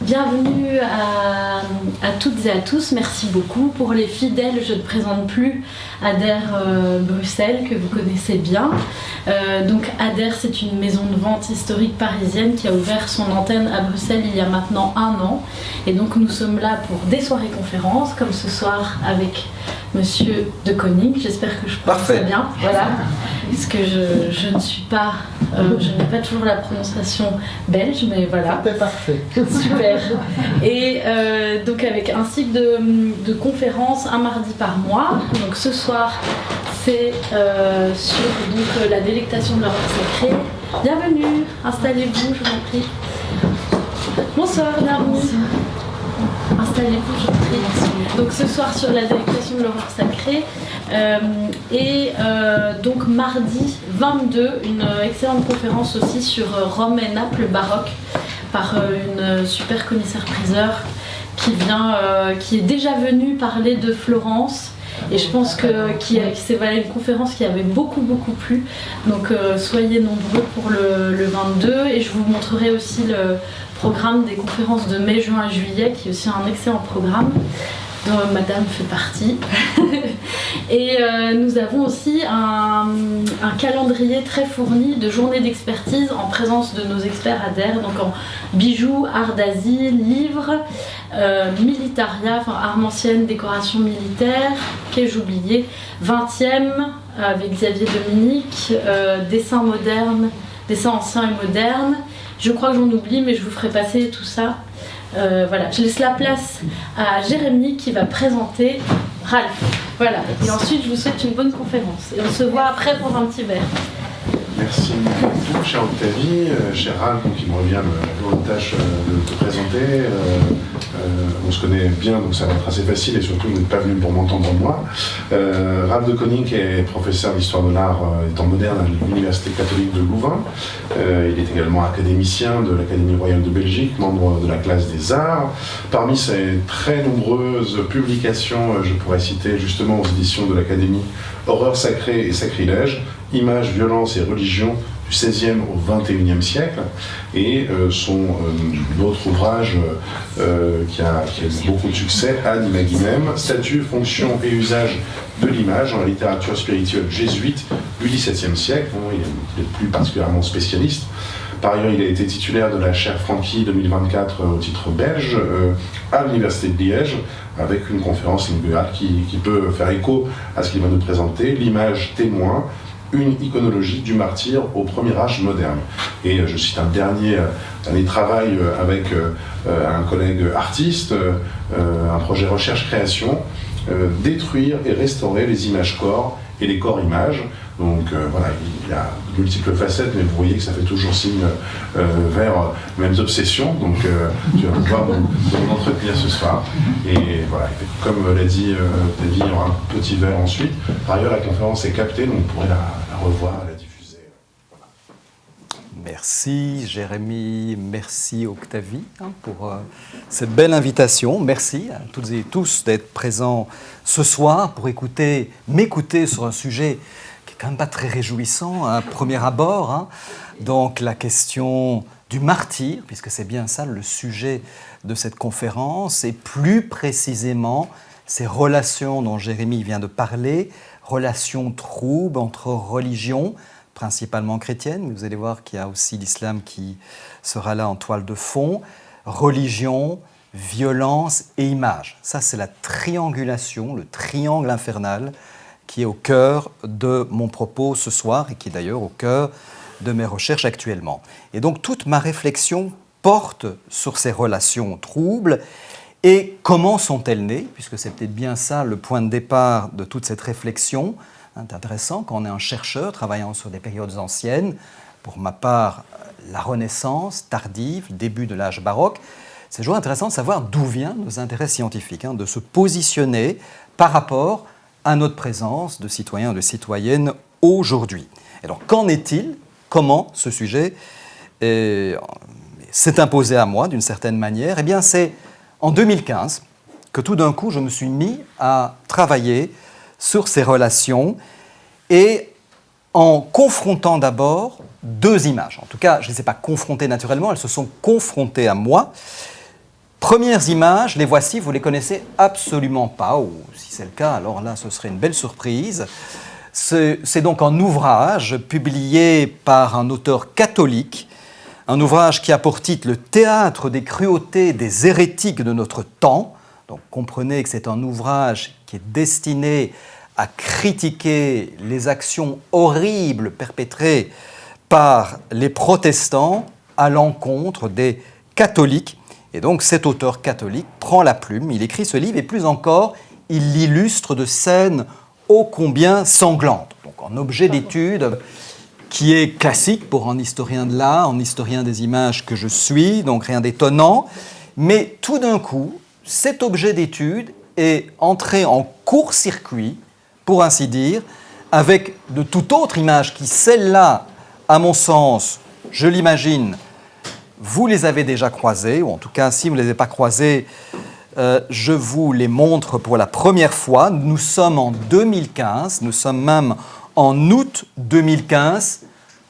Bienvenue à toutes et à tous, merci beaucoup. Pour les fidèles, je ne présente plus Ader Bruxelles, que vous connaissez bien. Donc Ader, c'est une maison de vente historique parisienne qui a ouvert son antenne à Bruxelles il y a maintenant 1 an. Et donc nous sommes là pour des soirées conférences, comme ce soir avec Monsieur de Koning. J'espère que je prononce bien. Voilà. Parce que je ne suis pas, je n'ai pas toujours la prononciation belge, mais voilà. C'était parfait. Super. Et donc avec un cycle de conférences un mardi par mois. Donc ce soir, c'est sur donc, la délectation de l'Europe sacrée. Bienvenue, installez-vous, je vous en prie. Bonsoir, bienvenue. Installez-vous, je vous en prie. Donc ce soir sur la délectation de l'Aurore sacrée donc mardi 22, une excellente conférence aussi sur Rome et Naples baroque par une super commissaire-priseur qui est déjà venue parler de Florence. Et je pense que c'est une conférence qui avait beaucoup plu. Donc soyez nombreux pour le 22. Et je vous montrerai aussi le programme des conférences de mai, juin et juillet, qui est aussi un excellent programme dont Madame fait partie. Et nous avons aussi un calendrier très fourni de journées d'expertise en présence de nos experts ADER, donc en bijoux, art d'Asie, livres, militaria, enfin armes anciennes, décoration militaire, qu'ai-je oublié, 20e avec Xavier Dominique, dessins modernes, dessins anciens et modernes. Je crois que j'en oublie, mais je vous ferai passer tout ça. Voilà, je laisse la place à Jérémy qui va présenter Ralph. Voilà, et ensuite je vous souhaite une bonne conférence. Et on se voit après pour un petit verre. Merci beaucoup, chère Octavie, cher Ralph, donc il me revient la lourde tâche de te présenter. On se connaît bien, donc ça va être assez facile, et surtout vous n'êtes pas venu pour m'entendre moi. Ralph de Koning est professeur d'histoire de l'art et temps moderne à l'Université catholique de Louvain. Il est également académicien de l'Académie royale de Belgique, membre de la classe des arts. Parmi ses très nombreuses publications, je pourrais citer justement aux éditions de l'Académie Horreur sacrée et sacrilège, Images, violence et religion du XVIe au XXIe siècle, et son autre ouvrage qui a eu beaucoup de succès, Ad Imaginem, Statut, fonction et usage de l'image dans la littérature spirituelle jésuite du XVIIe siècle. Bon, il est plus particulièrement spécialiste. Par ailleurs, il a été titulaire de la chaire Franqui 2024 au titre belge à l'Université de Liège, avec une conférence inaugurale qui peut faire écho à ce qu'il va nous présenter, l'image témoin, une iconologie du martyr au premier âge moderne. Et je cite un dernier travail avec un collègue artiste, un projet recherche-création, détruire et restaurer les images-corps et les corps-images. Donc voilà, il y a de multiples facettes, mais vous voyez que ça fait toujours signe vers les mêmes obsessions. Donc tu vas pouvoir nous entretenir ce soir. Et voilà, comme l'a dit David, il y aura un petit verre ensuite. Par ailleurs, la conférence est captée, donc vous pourrez la revoir, la diffuser. Voilà. Merci Jérémy, merci Octavie pour cette belle invitation. Merci à toutes et tous d'être présents ce soir pour m'écouter sur un sujet qui est quand même pas très réjouissant à premier abord. Donc la question du martyr, puisque c'est bien ça le sujet de cette conférence, et plus précisément ces relations dont Jérémy vient de parler, relations troubles entre religions, principalement chrétiennes, mais vous allez voir qu'il y a aussi l'islam qui sera là en toile de fond, religion, violence et image. Ça, c'est la triangulation, le triangle infernal qui est au cœur de mon propos ce soir et qui est d'ailleurs au cœur de mes recherches actuellement. Et donc, toute ma réflexion porte sur ces relations troubles. Et comment sont-elles nées? Puisque c'est peut-être bien ça le point de départ de toute cette réflexion. C'est intéressant quand on est un chercheur travaillant sur des périodes anciennes. Pour ma part, la Renaissance tardive, le début de l'âge baroque. C'est toujours intéressant de savoir d'où viennent nos intérêts scientifiques, de se positionner par rapport à notre présence de citoyens et de citoyennes aujourd'hui. Alors, qu'en est-il? Comment ce sujet s'est imposé à moi d'une certaine manière? Eh bien, c'est en 2015 que tout d'un coup, je me suis mis à travailler sur ces relations et en confrontant d'abord deux images. En tout cas, je ne les ai pas confrontées naturellement, elles se sont confrontées à moi. premières images, les voici, vous ne les connaissez absolument pas, ou si c'est le cas, alors là, ce serait une belle surprise. C'est donc un ouvrage publié par un auteur catholique, un ouvrage qui a pour titre « Le théâtre des cruautés des hérétiques de notre temps ». Donc comprenez que c'est un ouvrage qui est destiné à critiquer les actions horribles perpétrées par les protestants à l'encontre des catholiques. Et donc cet auteur catholique prend la plume, il écrit ce livre et plus encore, il l'illustre de scènes ô combien sanglantes. Donc un objet d'étude qui est classique pour un historien de l'art, un historien des images que je suis, donc rien d'étonnant. Mais tout d'un coup, cet objet d'étude est entré en court-circuit, pour ainsi dire, avec de toute autre image qui, celle-là, à mon sens, je l'imagine, vous les avez déjà croisées, ou en tout cas, si vous ne les avez pas croisées, je vous les montre pour la première fois. Nous sommes en 2015, nous sommes même en août 2015,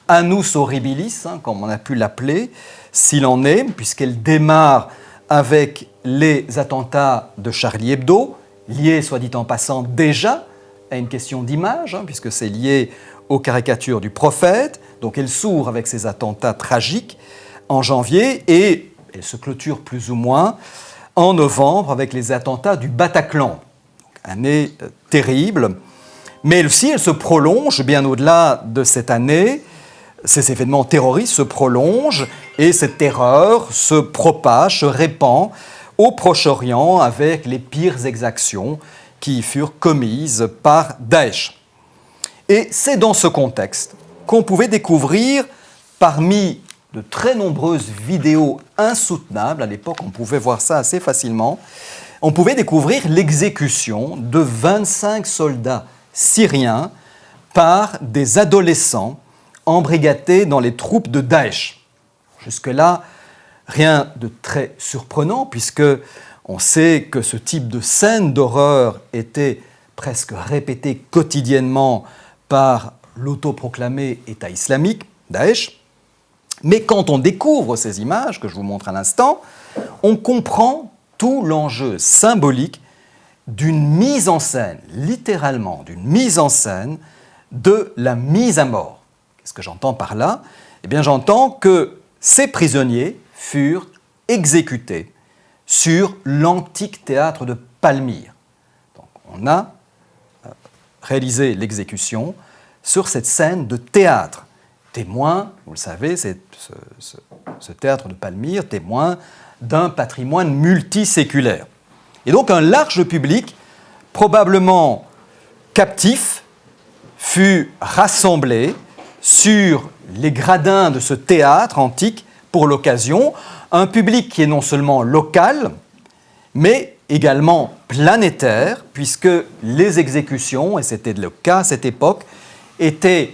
Annus Horribilis, comme on a pu l'appeler, s'il en est, puisqu'elle démarre avec les attentats de Charlie Hebdo, liés, soit dit en passant, déjà à une question d'image, puisque c'est lié aux caricatures du prophète. Donc elle s'ouvre avec ces attentats tragiques en janvier et elle se clôture plus ou moins en novembre avec les attentats du Bataclan. Donc, année terrible. Mais aussi, elle se prolonge bien au-delà de cette année. Ces événements terroristes se prolongent et cette terreur se propage, se répand au Proche-Orient avec les pires exactions qui furent commises par Daesh. Et c'est dans ce contexte qu'on pouvait découvrir, parmi de très nombreuses vidéos insoutenables, à l'époque on pouvait voir ça assez facilement, on pouvait découvrir l'exécution de 25 soldats syriens par des adolescents embrigadés dans les troupes de Daesh. Jusque-là, rien de très surprenant, puisque on sait que ce type de scène d'horreur était presque répété quotidiennement par l'autoproclamé État islamique, Daesh. Mais quand on découvre ces images, que je vous montre à l'instant, on comprend tout l'enjeu symbolique d'une mise en scène, littéralement d'une mise en scène de la mise à mort. Qu'est-ce que j'entends par là? Eh bien, j'entends que ces prisonniers furent exécutés sur l'antique théâtre de Palmyre. Donc, on a réalisé l'exécution sur cette scène de théâtre. Témoin, vous le savez, c'est ce théâtre de Palmyre, témoin d'un patrimoine multiséculaire. Et donc un large public, probablement captif, fut rassemblé sur les gradins de ce théâtre antique pour l'occasion, un public qui est non seulement local, mais également planétaire, puisque les exécutions, et c'était le cas à cette époque, étaient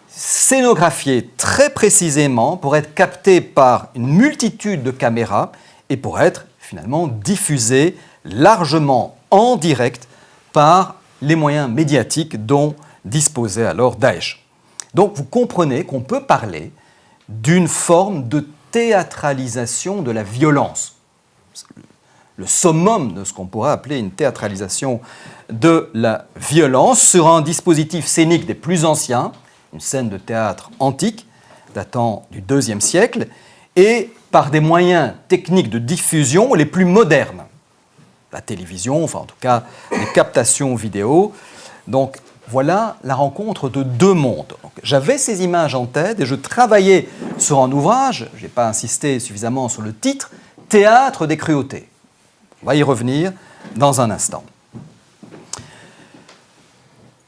scénographiées très précisément pour être captées par une multitude de caméras et pour être finalement diffusées largement en direct par les moyens médiatiques dont disposait alors Daesh. Donc vous comprenez qu'on peut parler d'une forme de théâtralisation de la violence. Le summum de ce qu'on pourrait appeler une théâtralisation de la violence sur un dispositif scénique des plus anciens, une scène de théâtre antique datant du IIe siècle, et par des moyens techniques de diffusion les plus modernes. La télévision, enfin en tout cas les captations vidéo. Donc voilà la rencontre de deux mondes. J'avais ces images en tête et je travaillais sur un ouvrage, je n'ai pas insisté suffisamment sur le titre, « Théâtre des cruautés ». On va y revenir dans un instant.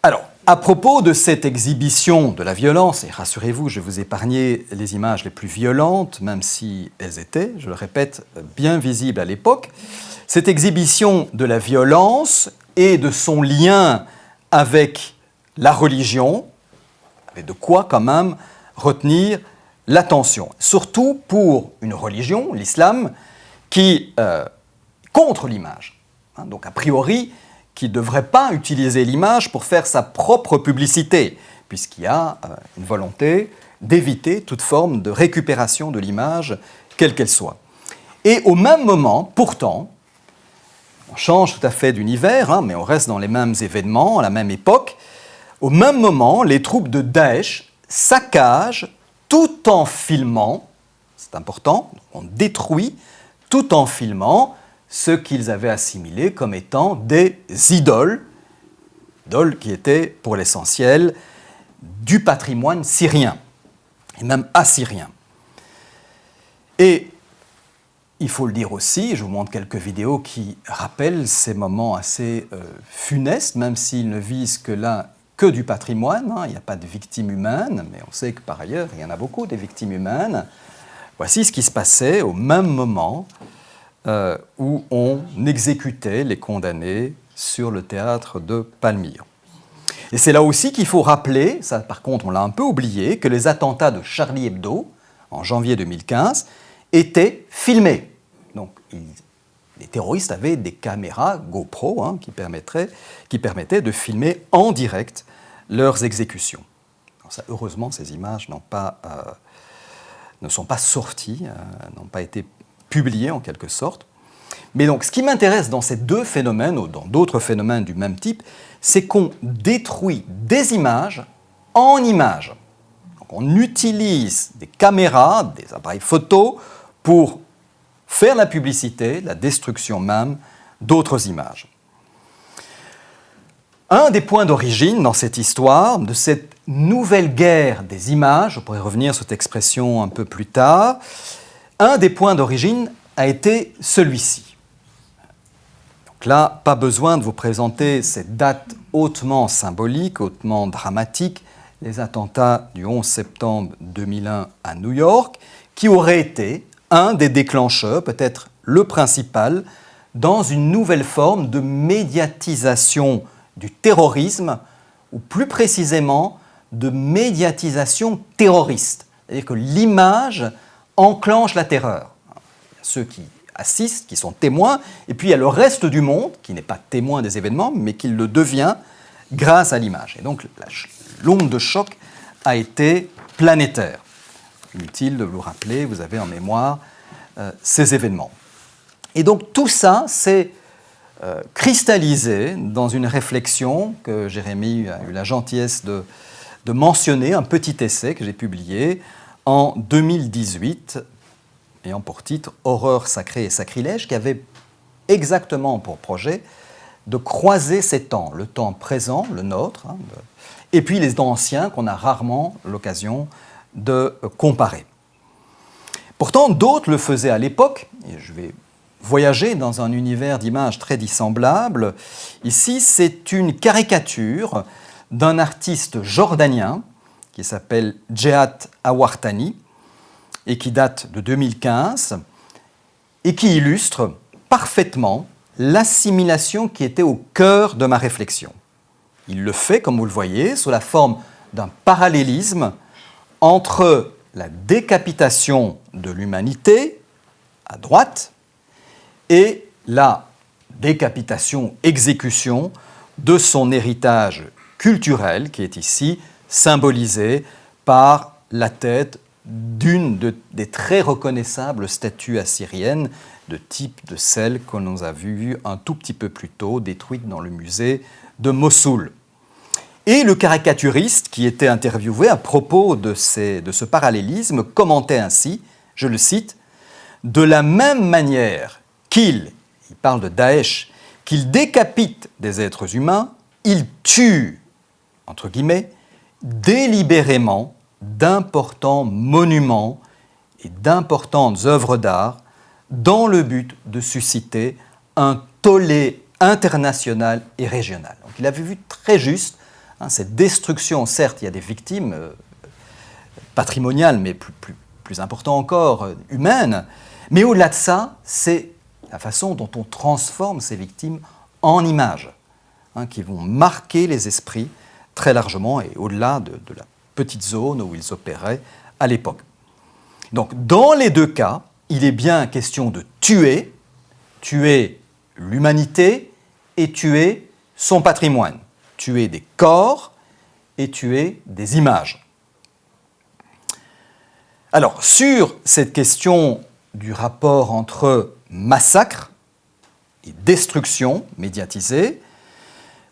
Alors, à propos de cette exhibition de la violence, et rassurez-vous, je vais vous épargner les images les plus violentes, même si elles étaient, je le répète, bien visibles à l'époque, cette exhibition de la violence et de son lien avec la religion, avait de quoi quand même retenir l'attention. Surtout pour une religion, l'islam, qui contre l'image. Donc a priori, qui ne devrait pas utiliser l'image pour faire sa propre publicité, puisqu'il y a une volonté d'éviter toute forme de récupération de l'image, quelle qu'elle soit. Et au même moment, pourtant, on change tout à fait d'univers, mais on reste dans les mêmes événements, à la même époque, au même moment, les troupes de Daesh saccagent tout en filmant, c'est important, on détruit tout en filmant ce qu'ils avaient assimilé comme étant des idoles qui étaient pour l'essentiel du patrimoine syrien, et même assyrien. Et il faut le dire aussi, je vous montre quelques vidéos qui rappellent ces moments assez funestes, même s'ils ne visent que du patrimoine, il n'y a pas de victimes humaines, mais on sait que par ailleurs, il y en a beaucoup des victimes humaines. Voici ce qui se passait au même moment où on exécutait les condamnés sur le théâtre de Palmyre. Et c'est là aussi qu'il faut rappeler, ça par contre on l'a un peu oublié, que les attentats de Charlie Hebdo, en janvier 2015, étaient filmés. Donc les terroristes avaient des caméras GoPro qui permettaient de filmer en direct leurs exécutions. Alors ça, heureusement, ces images ne sont pas sorties, n'ont pas été publiées en quelque sorte. Mais donc, ce qui m'intéresse dans ces deux phénomènes, ou dans d'autres phénomènes du même type, c'est qu'on détruit des images en images. Donc, on utilise des caméras, des appareils photo pour faire la publicité, la destruction même d'autres images. Un des points d'origine dans cette histoire, de cette nouvelle guerre des images, je pourrais revenir sur cette expression un peu plus tard, un des points d'origine a été celui-ci. Donc là, pas besoin de vous présenter cette date hautement symbolique, hautement dramatique, les attentats du 11 septembre 2001 à New York, qui auraient été un des déclencheurs, peut-être le principal, dans une nouvelle forme de médiatisation du terrorisme, ou plus précisément de médiatisation terroriste. C'est-à-dire que l'image enclenche la terreur. Il y a ceux qui assistent, qui sont témoins, et puis il y a le reste du monde, qui n'est pas témoin des événements, mais qui le devient grâce à l'image. Et donc l'onde de choc a été planétaire. Inutile de vous rappeler, vous avez en mémoire ces événements. Et donc tout ça s'est cristallisé dans une réflexion que Jérémie a eu la gentillesse de mentionner, un petit essai que j'ai publié en 2018, ayant pour titre « Horreur sacrée et sacrilège », qui avait exactement pour projet de croiser ces temps, le temps présent, le nôtre, et puis les temps anciens qu'on a rarement l'occasion de comparer. Pourtant, d'autres le faisaient à l'époque, et je vais voyager dans un univers d'images très dissemblables. Ici, c'est une caricature d'un artiste jordanien qui s'appelle Djehat Awartani et qui date de 2015 et qui illustre parfaitement l'assimilation qui était au cœur de ma réflexion. Il le fait, comme vous le voyez, sous la forme d'un parallélisme entre la décapitation de l'humanité, à droite, et la décapitation-exécution de son héritage culturel, qui est ici symbolisé par la tête d'une des très reconnaissables statues assyriennes de type de celle que l'on a vue un tout petit peu plus tôt, détruite dans le musée de Mossoul. Et le caricaturiste qui était interviewé à propos de ce parallélisme commentait ainsi, je le cite, « De la même manière il parle de Daesh, qu'il décapite des êtres humains, il tue, entre guillemets, délibérément d'importants monuments et d'importantes œuvres d'art dans le but de susciter un tollé international et régional. » Donc il avait vu très juste cette destruction. Certes, il y a des victimes patrimoniales, mais plus important encore, humaines, mais au-delà de ça, c'est la façon dont on transforme ces victimes en images, qui vont marquer les esprits très largement et au-delà de la petite zone où ils opéraient à l'époque. Donc, dans les deux cas, il est bien question de tuer l'humanité et tuer son patrimoine, tuer des corps et tuer des images. Alors, sur cette question du rapport entre massacre et destruction médiatisée,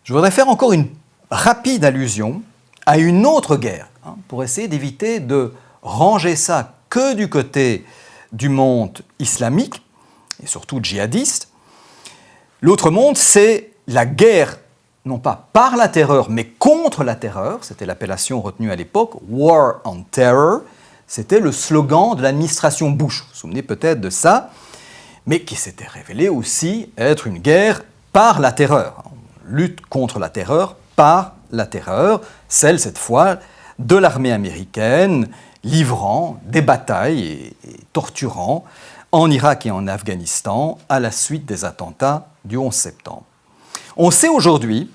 je voudrais faire encore une rapide allusion à une autre guerre, pour essayer d'éviter de ranger ça que du côté du monde islamique, et surtout djihadiste. L'autre monde, c'est la guerre, non pas par la terreur, mais contre la terreur. C'était l'appellation retenue à l'époque, War on Terror. C'était le slogan de l'administration Bush. Vous vous souvenez peut-être de ça, mais qui s'était révélé aussi être une guerre par la terreur. Lutte contre la terreur par la terreur, celle cette fois de l'armée américaine, livrant des batailles et torturant en Irak et en Afghanistan à la suite des attentats du 11 septembre. On sait aujourd'hui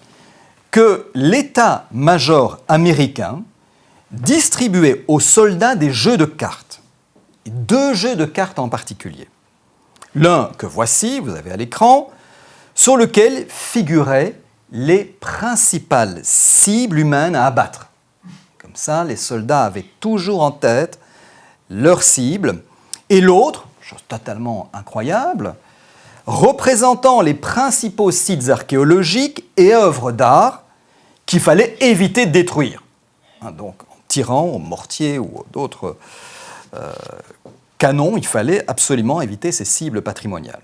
que l'état-major américain distribuait aux soldats des jeux de cartes, 2 jeux de cartes en particulier. L'un que voici, vous avez à l'écran, sur lequel figuraient les principales cibles humaines à abattre. Comme ça, les soldats avaient toujours en tête leur cible. Et l'autre, chose totalement incroyable, représentant les principaux sites archéologiques et œuvres d'art qu'il fallait éviter de détruire. Donc, en tirant au mortier ou d'autres canons, il fallait absolument éviter ces cibles patrimoniales.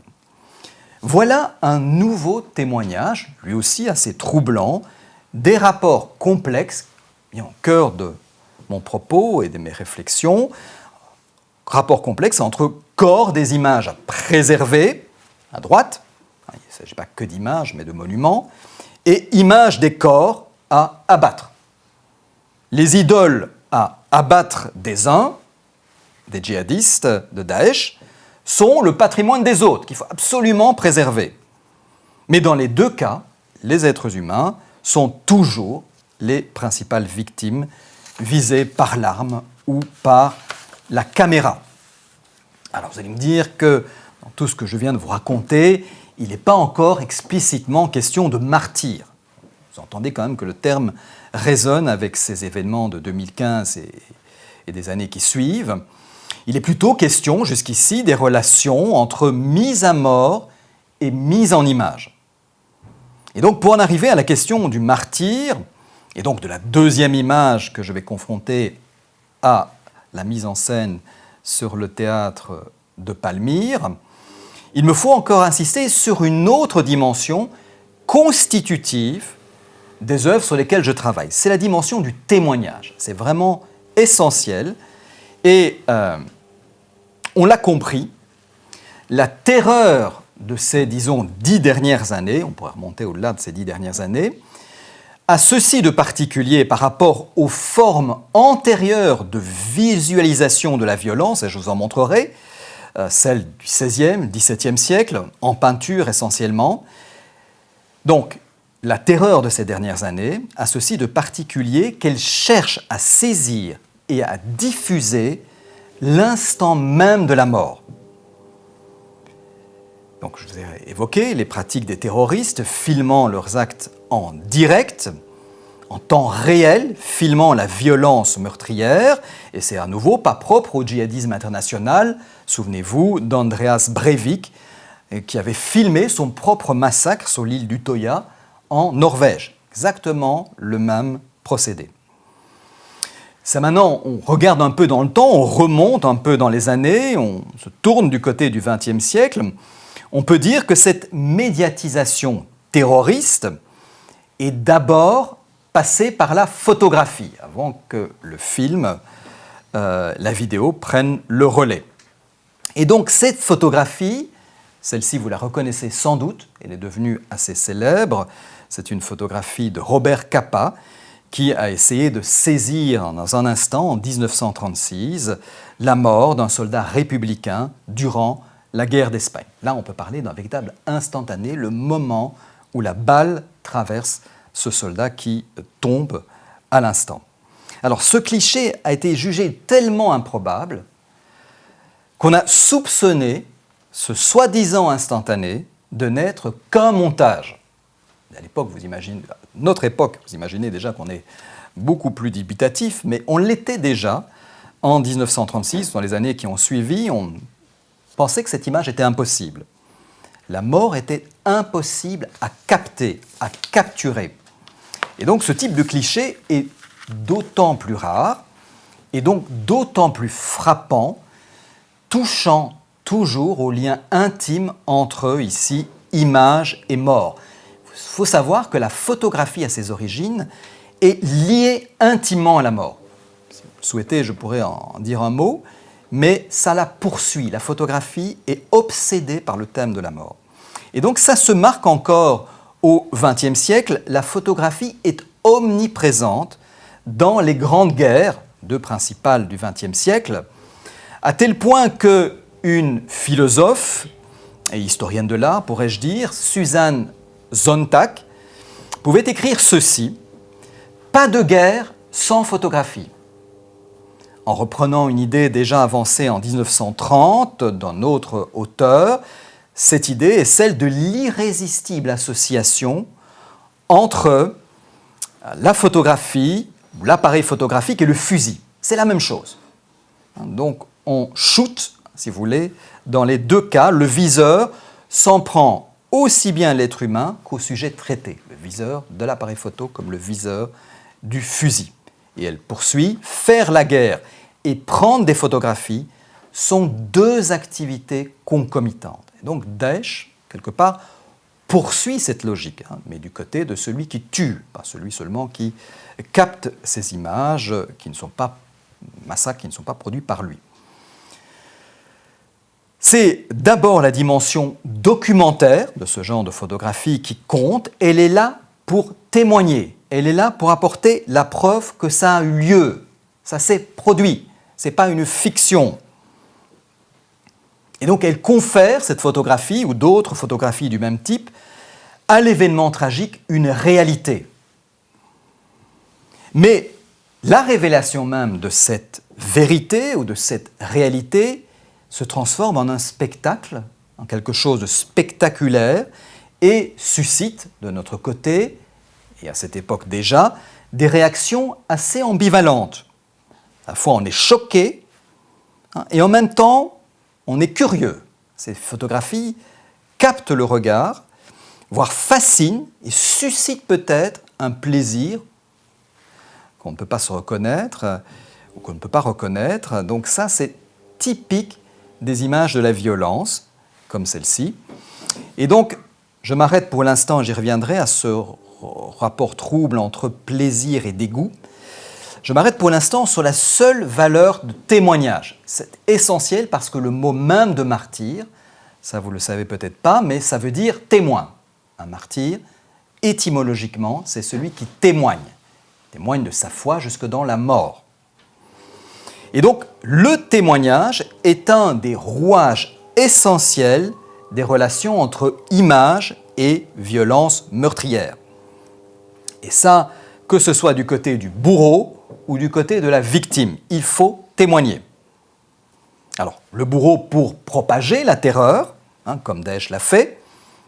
Voilà un nouveau témoignage, lui aussi assez troublant, des rapports complexes, mis au cœur de mon propos et de mes réflexions, rapports complexes entre corps des images à préserver, à droite, il ne s'agit pas que d'images, mais de monuments, et images des corps à abattre. Les idoles à abattre des uns, des djihadistes de Daesh, sont le patrimoine des autres, qu'il faut absolument préserver. Mais dans les 2 cas, les êtres humains sont toujours les principales victimes visées par l'arme ou par la caméra. Alors vous allez me dire que dans tout ce que je viens de vous raconter, il n'est pas encore explicitement question de martyrs. Vous entendez quand même que le terme résonne avec ces événements de 2015 et des années qui suivent. Il est plutôt question, jusqu'ici, des relations entre mise à mort et mise en image. Et donc, pour en arriver à la question du martyr, et donc de la deuxième image que je vais confronter à la mise en scène sur le théâtre de Palmyre, il me faut encore insister sur une autre dimension constitutive des œuvres sur lesquelles je travaille. C'est la dimension du témoignage. C'est vraiment essentiel. Et on l'a compris, la terreur de ces, disons, 10 dernières années, on pourrait remonter au-delà de ces 10 dernières années, a ceci de particulier par rapport aux formes antérieures de visualisation de la violence, et je vous en montrerai, celles du XVIe, XVIIe siècle, en peinture essentiellement. Donc, la terreur de ces dernières années a ceci de particulier qu'elle cherche à saisir et à diffuser l'instant même de la mort. Donc, je vous ai évoqué les pratiques des terroristes filmant leurs actes en direct, en temps réel, filmant la violence meurtrière, et c'est à nouveau pas propre au djihadisme international. Souvenez-vous d'Andreas Breivik, qui avait filmé son propre massacre sur l'île d'Utøya en Norvège. Exactement le même procédé. Ça maintenant, on regarde un peu dans le temps, on remonte un peu dans les années, on se tourne du côté du XXe siècle. On peut dire que cette médiatisation terroriste est d'abord passée par la photographie, avant que le film, la vidéo, prenne le relais. Et donc cette photographie, celle-ci vous la reconnaissez sans doute, elle est devenue assez célèbre, c'est une photographie de Robert Capa, qui a essayé de saisir dans un instant, en 1936, la mort d'un soldat républicain durant la guerre d'Espagne. Là, on peut parler d'un véritable instantané, le moment où la balle traverse ce soldat qui tombe à l'instant. Alors, ce cliché a été jugé tellement improbable qu'on a soupçonné ce soi-disant instantané de n'être qu'un montage. À l'époque, notre époque, vous imaginez déjà qu'on est beaucoup plus dubitatif, mais on l'était déjà en 1936, dans les années qui ont suivi. On pensait que cette image était impossible. La mort était impossible à capter, à capturer. Et donc ce type de cliché est d'autant plus rare et donc d'autant plus frappant, touchant toujours au lien intime entre, ici, image et mort. Il faut savoir que la photographie à ses origines est liée intimement à la mort. Si vous le souhaitez, je pourrais en dire un mot, mais ça la poursuit. La photographie est obsédée par le thème de la mort. Et donc ça se marque encore au XXe siècle. La photographie est omniprésente dans les grandes guerres, deux principales du XXe siècle, à tel point qu'une philosophe et historienne de l'art, pourrais-je dire, Susan Sontag, pouvait écrire ceci: « Pas de guerre sans photographie ». En reprenant une idée déjà avancée en 1930 d'un autre auteur, cette idée est celle de l'irrésistible association entre la photographie, ou l'appareil photographique et le fusil. C'est la même chose. Donc on shoot, si vous voulez, dans les deux cas, le viseur s'en prend aussi bien à l'être humain qu'au sujet traité, le viseur de l'appareil photo comme le viseur du fusil. Et elle poursuit, faire la guerre et prendre des photographies sont deux activités concomitantes. Et donc Daesh, quelque part, poursuit cette logique, mais du côté de celui qui tue, pas celui seulement qui capte ces images qui ne sont pas massacres, qui ne sont pas produits par lui. C'est d'abord la dimension documentaire de ce genre de photographie qui compte. Elle est là pour témoigner, elle est là pour apporter la preuve que ça a eu lieu, ça s'est produit, ce n'est pas une fiction. Et donc elle confère, cette photographie ou d'autres photographies du même type, à l'événement tragique une réalité. Mais la révélation même de cette vérité ou de cette réalité se transforme en un spectacle, en quelque chose de spectaculaire, et suscite de notre côté, et à cette époque déjà, des réactions assez ambivalentes. À la fois on est choqué, et en même temps on est curieux. Ces photographies captent le regard, voire fascinent et suscitent peut-être un plaisir qu'on ne peut pas se reconnaître, ou qu'on ne peut pas reconnaître. Donc ça, c'est typique des images de la violence, comme celle-ci. Et donc, je m'arrête pour l'instant, j'y reviendrai, à ce rapport trouble entre plaisir et dégoût. Je m'arrête pour l'instant sur la seule valeur de témoignage. C'est essentiel parce que le mot même de martyr, ça vous le savez peut-être pas, mais ça veut dire témoin. Un martyr, étymologiquement, c'est celui qui témoigne de sa foi jusque dans la mort. Et donc, le témoignage est un des rouages essentiels des relations entre image et violence meurtrière. Et ça, que ce soit du côté du bourreau ou du côté de la victime, il faut témoigner. Alors, le bourreau pour propager la terreur, comme Daesh l'a fait,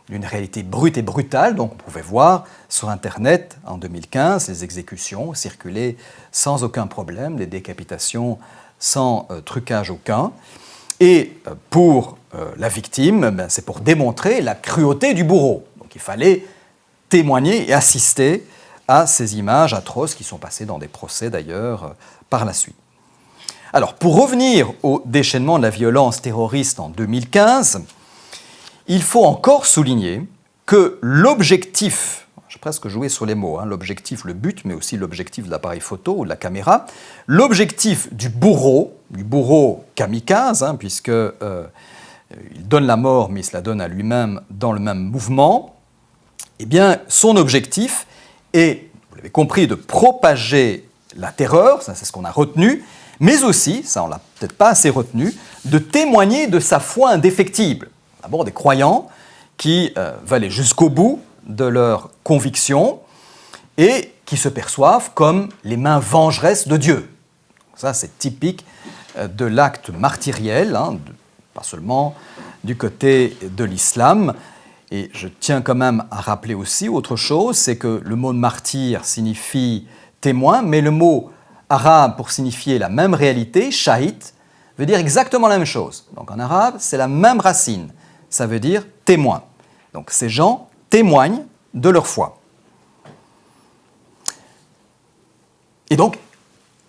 d'une réalité brute et brutale. Donc on pouvait voir sur Internet en 2015 les exécutions circuler sans aucun problème, les décapitations sans trucage aucun. Et pour la victime, c'est pour démontrer la cruauté du bourreau. Donc il fallait témoigner et assister à ces images atroces qui sont passées dans des procès d'ailleurs par la suite. Alors pour revenir au déchaînement de la violence terroriste en 2015, il faut encore souligner que l'objectif, j'ai presque joué sur les mots, l'objectif, le but, mais aussi l'objectif de l'appareil photo ou de la caméra, l'objectif du bourreau kamikaze, puisqu'il donne la mort, mais il se la donne à lui-même dans le même mouvement, eh bien, son objectif est, vous l'avez compris, de propager la terreur, ça c'est ce qu'on a retenu, mais aussi, ça on l'a peut-être pas assez retenu, de témoigner de sa foi indéfectible. D'abord des croyants qui veulent aller jusqu'au bout de leurs convictions et qui se perçoivent comme les mains vengeresses de Dieu. Ça, c'est typique de l'acte martyriel, pas seulement du côté de l'islam. Et je tiens quand même à rappeler aussi autre chose, c'est que le mot martyr signifie témoin, mais le mot arabe pour signifier la même réalité, shahid, veut dire exactement la même chose. Donc en arabe, c'est la même racine. Ça veut dire témoin. Donc ces gens témoignent de leur foi. Et donc,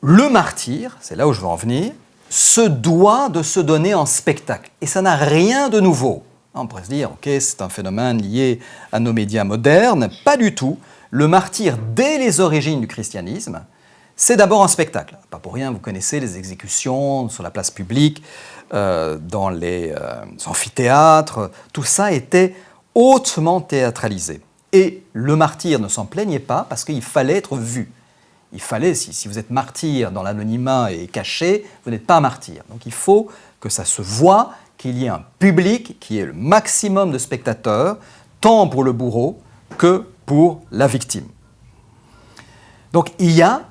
le martyr, c'est là où je veux en venir, se doit de se donner en spectacle. Et ça n'a rien de nouveau. On pourrait se dire, ok, c'est un phénomène lié à nos médias modernes. Pas du tout. Le martyr, dès les origines du christianisme, c'est d'abord un spectacle. Pas pour rien, vous connaissez les exécutions sur la place publique, dans les amphithéâtres. Tout ça était hautement théâtralisé. Et le martyr ne s'en plaignait pas parce qu'il fallait être vu. Il fallait, si vous êtes martyr dans l'anonymat et caché, vous n'êtes pas martyr. Donc il faut que ça se voie, qu'il y ait un public, qu'il y ait le maximum de spectateurs, tant pour le bourreau que pour la victime. Donc il y a,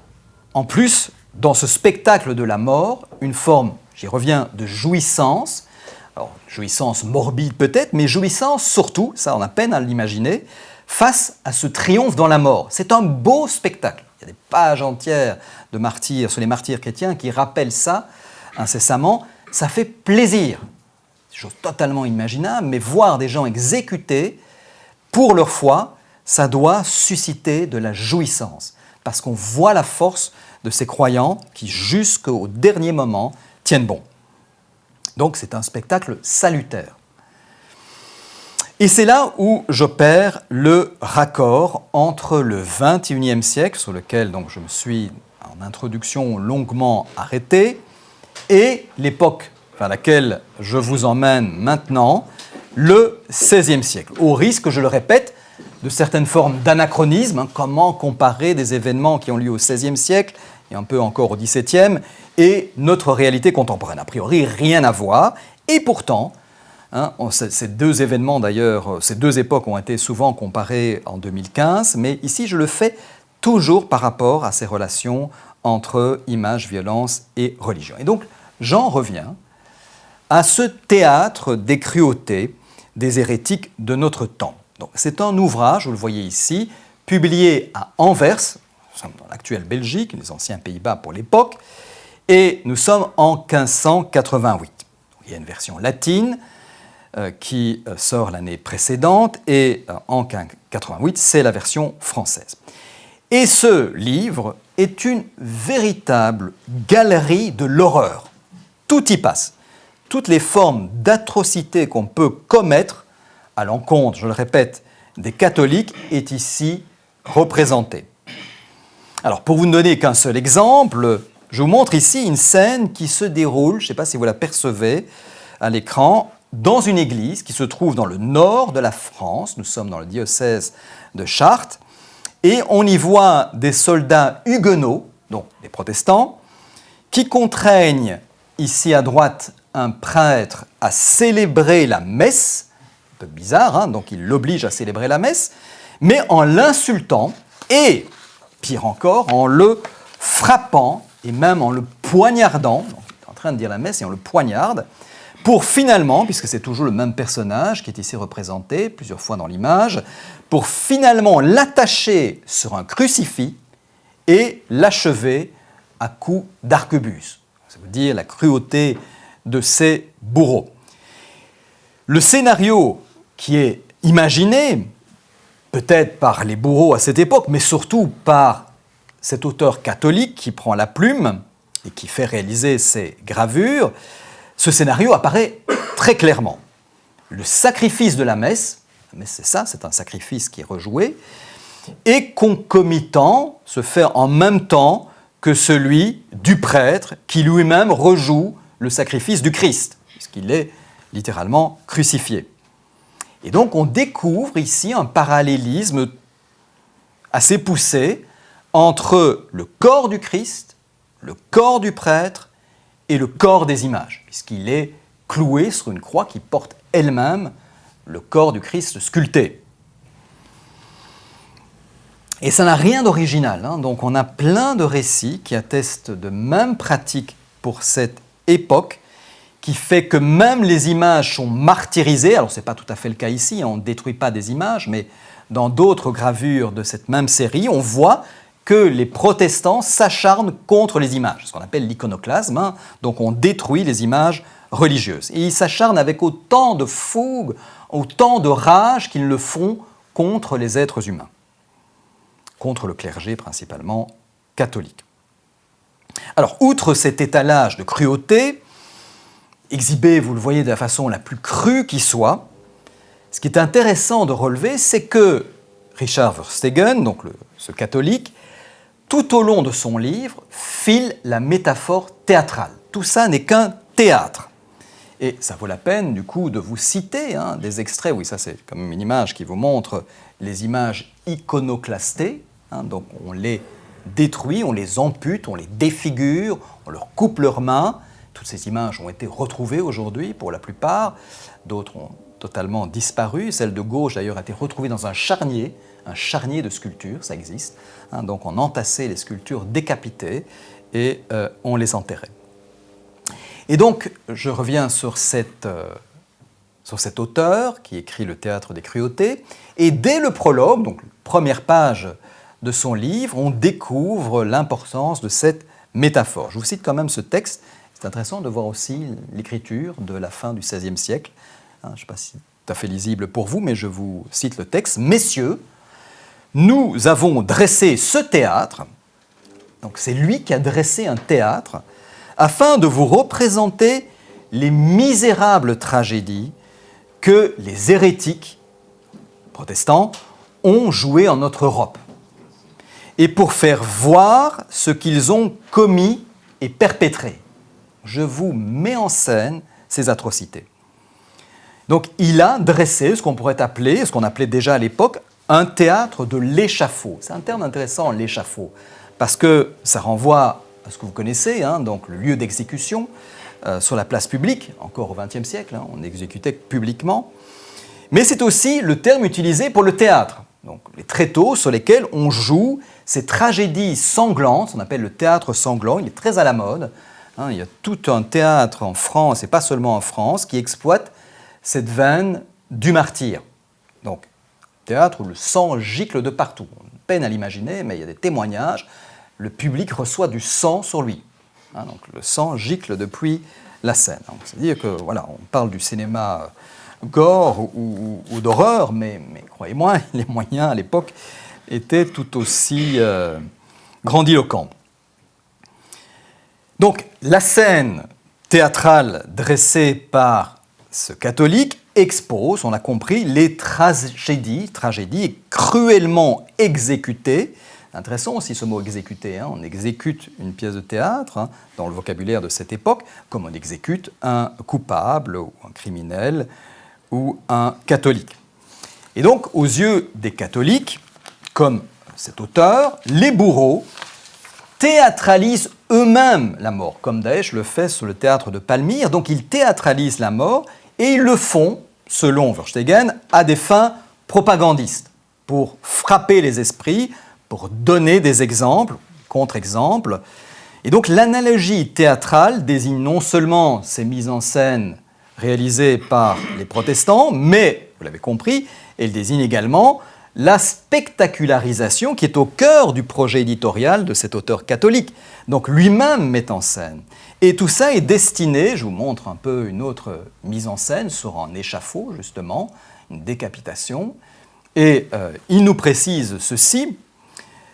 en plus, dans ce spectacle de la mort, une forme, j'y reviens, de jouissance. Alors, jouissance morbide peut-être, mais jouissance surtout, ça on a peine à l'imaginer, face à ce triomphe dans la mort. C'est un beau spectacle. Il y a des pages entières de martyrs, sur les martyrs chrétiens, qui rappellent ça incessamment. Ça fait plaisir. C'est une chose totalement inimaginable, mais voir des gens exécutés pour leur foi, ça doit susciter de la jouissance. Parce qu'on voit la force de ces croyants qui, jusqu'au dernier moment, tiennent bon. Donc c'est un spectacle salutaire. Et c'est là où j'opère le raccord entre le XXIe siècle, sur lequel donc, je me suis en introduction longuement arrêté, et l'époque vers laquelle je vous emmène maintenant, le XVIe siècle. Au risque, je le répète, de certaines formes d'anachronisme, comment comparer des événements qui ont lieu au XVIe siècle, et un peu encore au XVIIe, et notre réalité contemporaine. A priori, rien à voir, et pourtant, ces deux événements d'ailleurs, ces deux époques ont été souvent comparées en 2015, mais ici je le fais toujours par rapport à ces relations entre image, violence et religion. Et donc j'en reviens à ce théâtre des cruautés des hérétiques de notre temps. Donc, c'est un ouvrage, vous le voyez ici, publié à Anvers, nous sommes dans l'actuelle Belgique, les anciens Pays-Bas pour l'époque, et nous sommes en 1588. Donc, il y a une version latine qui sort l'année précédente, et en 1588, c'est la version française. Et ce livre est une véritable galerie de l'horreur. Tout y passe. Toutes les formes d'atrocité qu'on peut commettre à l'encontre, je le répète, des catholiques est ici représentée. Alors, pour vous ne donner qu'un seul exemple, je vous montre ici une scène qui se déroule, je ne sais pas si vous la percevez à l'écran, dans une église qui se trouve dans le nord de la France. Nous sommes dans le diocèse de Chartres, et on y voit des soldats huguenots, donc des protestants, qui contraignent ici à droite un prêtre à célébrer la messe, un peu bizarre, donc il l'oblige à célébrer la messe, mais en l'insultant et, pire encore, en le frappant et même en le poignardant, donc il est en train de dire la messe et on le poignarde, pour finalement, puisque c'est toujours le même personnage qui est ici représenté plusieurs fois dans l'image, pour finalement l'attacher sur un crucifix et l'achever à coups d'arquebuse. Ça veut dire la cruauté de ces bourreaux. Le scénario qui est imaginé, peut-être par les bourreaux à cette époque, mais surtout par cet auteur catholique qui prend la plume et qui fait réaliser ces gravures, ce scénario apparaît très clairement. Le sacrifice de la messe c'est ça, c'est un sacrifice qui est rejoué, et concomitant, se fait en même temps que celui du prêtre qui lui-même rejoue le sacrifice du Christ, puisqu'il est littéralement crucifié. Et donc on découvre ici un parallélisme assez poussé entre le corps du Christ, le corps du prêtre et le corps des images, puisqu'il est cloué sur une croix qui porte elle-même le corps du Christ sculpté. Et ça n'a rien d'original, donc on a plein de récits qui attestent de mêmes pratiques pour cette époque, qui fait que même les images sont martyrisées. Alors ce n'est pas tout à fait le cas ici, on ne détruit pas des images, mais dans d'autres gravures de cette même série, on voit que les protestants s'acharnent contre les images, ce qu'on appelle l'iconoclasme, hein. Donc on détruit les images religieuses. Et ils s'acharnent avec autant de fougue, autant de rage qu'ils le font contre les êtres humains, contre le clergé principalement catholique. Alors, outre cet étalage de cruauté, exhibé, vous le voyez, de la façon la plus crue qui soit, ce qui est intéressant de relever, c'est que Richard Verstegen, donc ce catholique, tout au long de son livre, file la métaphore théâtrale. Tout ça n'est qu'un théâtre. Et ça vaut la peine, du coup, de vous citer des extraits. Oui, ça, c'est quand même une image qui vous montre les images iconoclastées. Donc, on les détruit, on les ampute, on les défigure, on leur coupe leurs mains. Toutes ces images ont été retrouvées aujourd'hui, pour la plupart. D'autres ont totalement disparu. Celle de gauche, d'ailleurs, a été retrouvée dans un charnier de sculptures, ça existe. Donc, on entassait les sculptures décapitées et on les enterrait. Et donc, je reviens sur cet auteur qui écrit Le théâtre des cruautés. Et dès le prologue, donc première page de son livre, on découvre l'importance de cette métaphore. Je vous cite quand même ce texte. C'est intéressant de voir aussi l'écriture de la fin du XVIe siècle. Je ne sais pas si c'est tout à fait lisible pour vous, mais je vous cite le texte. « Messieurs, nous avons dressé ce théâtre », donc c'est lui qui a dressé un théâtre, afin de vous représenter les misérables tragédies que les hérétiques protestants ont jouées en notre Europe, et pour faire voir ce qu'ils ont commis et perpétré. Je vous mets en scène ces atrocités. Donc il a dressé ce qu'on pourrait appeler, ce qu'on appelait déjà à l'époque, un théâtre de l'échafaud. C'est un terme intéressant, l'échafaud, parce que ça renvoie à ce que vous connaissez, donc le lieu d'exécution sur la place publique, encore au XXe siècle, on exécutait publiquement. Mais c'est aussi le terme utilisé pour le théâtre, donc les tréteaux sur lesquels on joue ces tragédies sanglantes, on appelle le théâtre sanglant, il est très à la mode. Il y a tout un théâtre en France, et pas seulement en France, qui exploite cette veine du martyr. Donc, théâtre où le sang gicle de partout. On peine à l'imaginer, mais il y a des témoignages. Le public reçoit du sang sur lui. Donc le sang gicle depuis la scène. C'est-à-dire que voilà, on parle du cinéma gore ou d'horreur, mais croyez-moi, les moyens à l'époque étaient tout aussi grandiloquents. Donc la scène théâtrale dressée par ce catholique expose, on a compris, les tragédies cruellement exécutées. Intéressant aussi ce mot exécuter. On exécute une pièce de théâtre dans le vocabulaire de cette époque, comme on exécute un coupable ou un criminel ou un catholique. Et donc, aux yeux des catholiques, comme cet auteur, les bourreaux théâtralisent eux-mêmes la mort, comme Daesh le fait sur le théâtre de Palmyre. Donc, ils théâtralisent la mort et ils le font, selon Verstegen, à des fins propagandistes, pour frapper les esprits, pour donner des exemples, contre-exemples. Et donc l'analogie théâtrale désigne non seulement ces mises en scène réalisées par les protestants, mais, vous l'avez compris, elle désigne également la spectacularisation qui est au cœur du projet éditorial de cet auteur catholique. Donc lui-même met en scène. Et tout ça est destiné, je vous montre un peu une autre mise en scène sur un échafaud, justement, une décapitation. Et il nous précise ceci: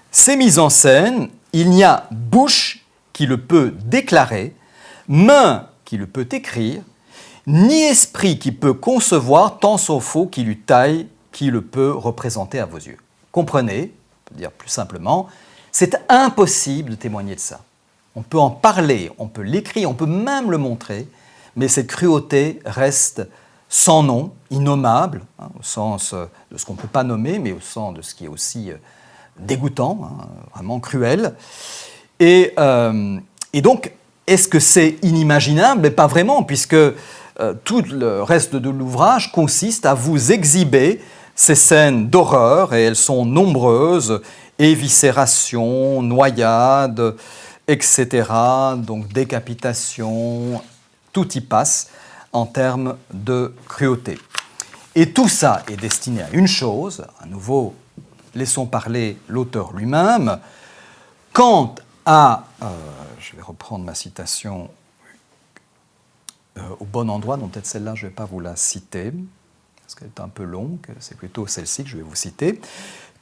ces mises en scène, il n'y a bouche qui le peut déclarer, main qui le peut écrire, ni esprit qui peut concevoir tant s'en faut qu'il eût taille qui le peut représenter à vos yeux. Comprenez, on peut dire plus simplement, c'est impossible de témoigner de ça. On peut en parler, on peut l'écrire, on peut même le montrer, mais cette cruauté reste sans nom, innommable, au sens de ce qu'on ne peut pas nommer, mais au sens de ce qui est aussi dégoûtant, vraiment cruel. Et donc, est-ce que c'est inimaginable? Mais pas vraiment, puisque tout le reste de l'ouvrage consiste à vous exhiber ces scènes d'horreur, et elles sont nombreuses, éviscération, noyade, etc., donc décapitation, tout y passe en termes de cruauté. Et tout ça est destiné à une chose, à nouveau, laissons parler l'auteur lui-même, Quant à, je vais reprendre ma citation au bon endroit, donc peut-être celle-là, je ne vais pas vous la citer, parce qu'elle est un peu longue, c'est plutôt celle-ci que je vais vous citer,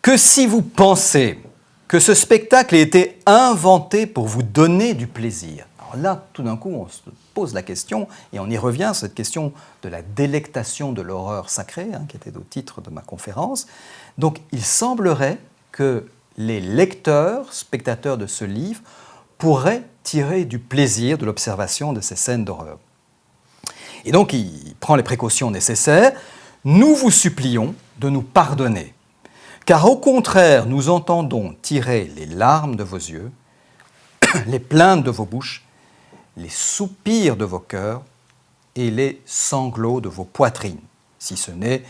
que si vous pensez que ce spectacle a été inventé pour vous donner du plaisir. Alors là, tout d'un coup, on se pose la question, et on y revient, cette question de la délectation de l'horreur sacrée, qui était au titre de ma conférence. Donc, il semblerait que les lecteurs, spectateurs de ce livre, pourraient tirer du plaisir de l'observation de ces scènes d'horreur. Et donc, il prend les précautions nécessaires. Nous vous supplions de nous pardonner, car au contraire, nous entendons tirer les larmes de vos yeux, les plaintes de vos bouches, les soupirs de vos cœurs et les sanglots de vos poitrines, si ce n'est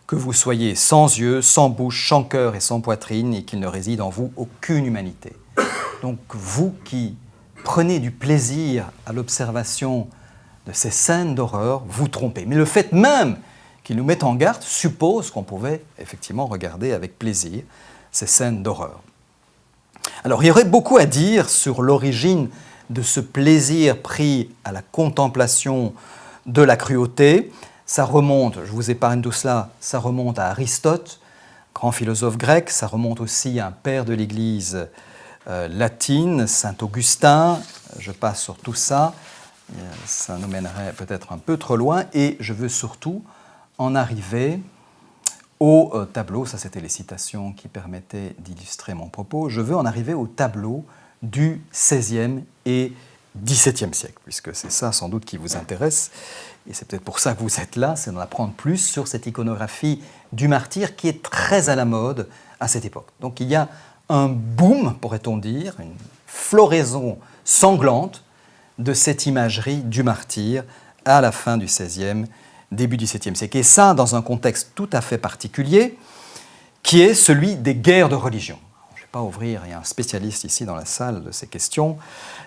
que vous soyez sans yeux, sans bouche, sans cœur et sans poitrine, et qu'il ne réside en vous aucune humanité. Donc vous qui prenez du plaisir à l'observation de ces scènes d'horreur, vous trompez. Mais le fait même qu'ils nous mettent en garde suppose qu'on pouvait effectivement regarder avec plaisir ces scènes d'horreur. Alors il y aurait beaucoup à dire sur l'origine de ce plaisir pris à la contemplation de la cruauté. Ça remonte, je vous épargne tout cela, ça remonte à Aristote, grand philosophe grec, ça remonte aussi à un père de l'Église latine, saint Augustin, je passe sur tout ça, ça nous mènerait peut-être un peu trop loin, et je veux surtout en arriver au tableau, ça c'était les citations qui permettaient d'illustrer mon propos, je veux en arriver au tableau du XVIe et XVIIe siècle, puisque c'est ça sans doute qui vous intéresse, et c'est peut-être pour ça que vous êtes là, c'est d'en apprendre plus sur cette iconographie du martyr qui est très à la mode à cette époque. Donc il y a un boom, pourrait-on dire, une floraison sanglante de cette imagerie du martyr à la fin du XVIe, début du XVIIe siècle. Et ça, dans un contexte tout à fait particulier, qui est celui des guerres de religion. Je ne vais pas ouvrir, il y a un spécialiste ici dans la salle de ces questions,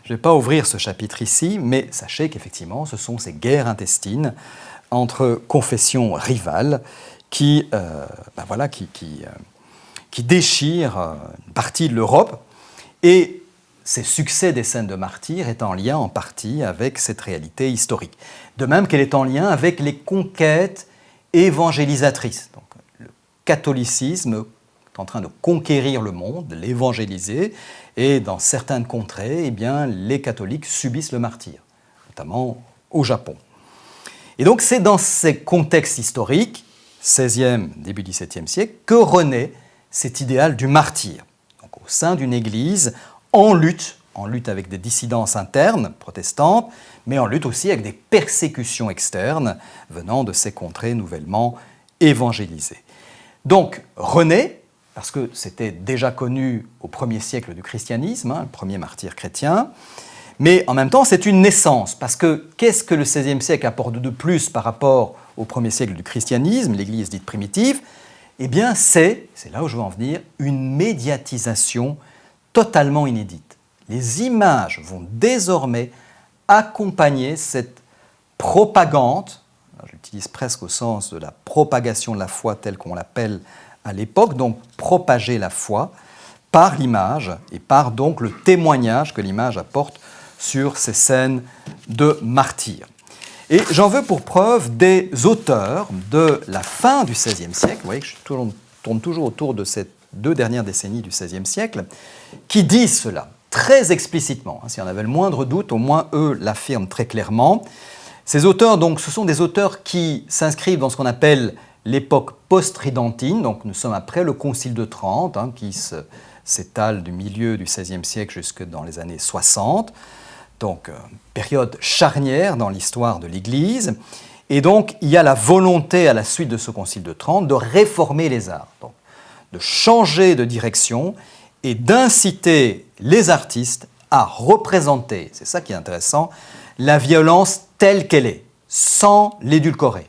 je ne vais pas ouvrir ce chapitre ici, mais sachez qu'effectivement, ce sont ces guerres intestines entre confessions rivales qui déchirent une partie de l'Europe, et ces succès des scènes de martyrs est en lien en partie avec cette réalité historique. De même qu'elle est en lien avec les conquêtes évangélisatrices. Donc, le catholicisme est en train de conquérir le monde, de l'évangéliser, et dans certaines contrées, eh bien, les catholiques subissent le martyre, notamment au Japon. Et donc c'est dans ces contextes historiques, 16e, début 17e siècle, que renaît cet idéal du martyr. Donc, au sein d'une église en lutte avec des dissidences internes protestantes, mais en lutte aussi avec des persécutions externes venant de ces contrées nouvellement évangélisées. Donc renaît, parce que c'était déjà connu au 1er siècle du christianisme, le premier martyr chrétien, mais en même temps c'est une naissance, parce que qu'est-ce que le XVIe siècle apporte de plus par rapport au 1er siècle du christianisme, l'Église dite primitive? Eh bien c'est là où je veux en venir, une médiatisation totalement inédite. Les images vont désormais accompagner cette propagande, j'utilise presque au sens de la propagation de la foi telle qu'on l'appelle à l'époque, donc propager la foi par l'image et par donc le témoignage que l'image apporte sur ces scènes de martyrs. Et j'en veux pour preuve des auteurs de la fin du XVIe siècle, vous voyez que je tourne toujours autour de ces 2 dernières décennies du XVIe siècle, qui disent cela très explicitement. S'il y en avait le moindre doute, au moins eux l'affirment très clairement. Ces auteurs, donc, ce sont des auteurs qui s'inscrivent dans ce qu'on appelle l'époque post-tridentine, donc nous sommes après le Concile de Trente, qui s'étale du milieu du XVIe siècle jusque dans les années 60, donc période charnière dans l'histoire de l'Église. Et donc il y a la volonté à la suite de ce Concile de Trente de réformer les arts, donc, de changer de direction et d'inciter les artistes à représenter, c'est ça qui est intéressant, la violence telle qu'elle est, sans l'édulcorer,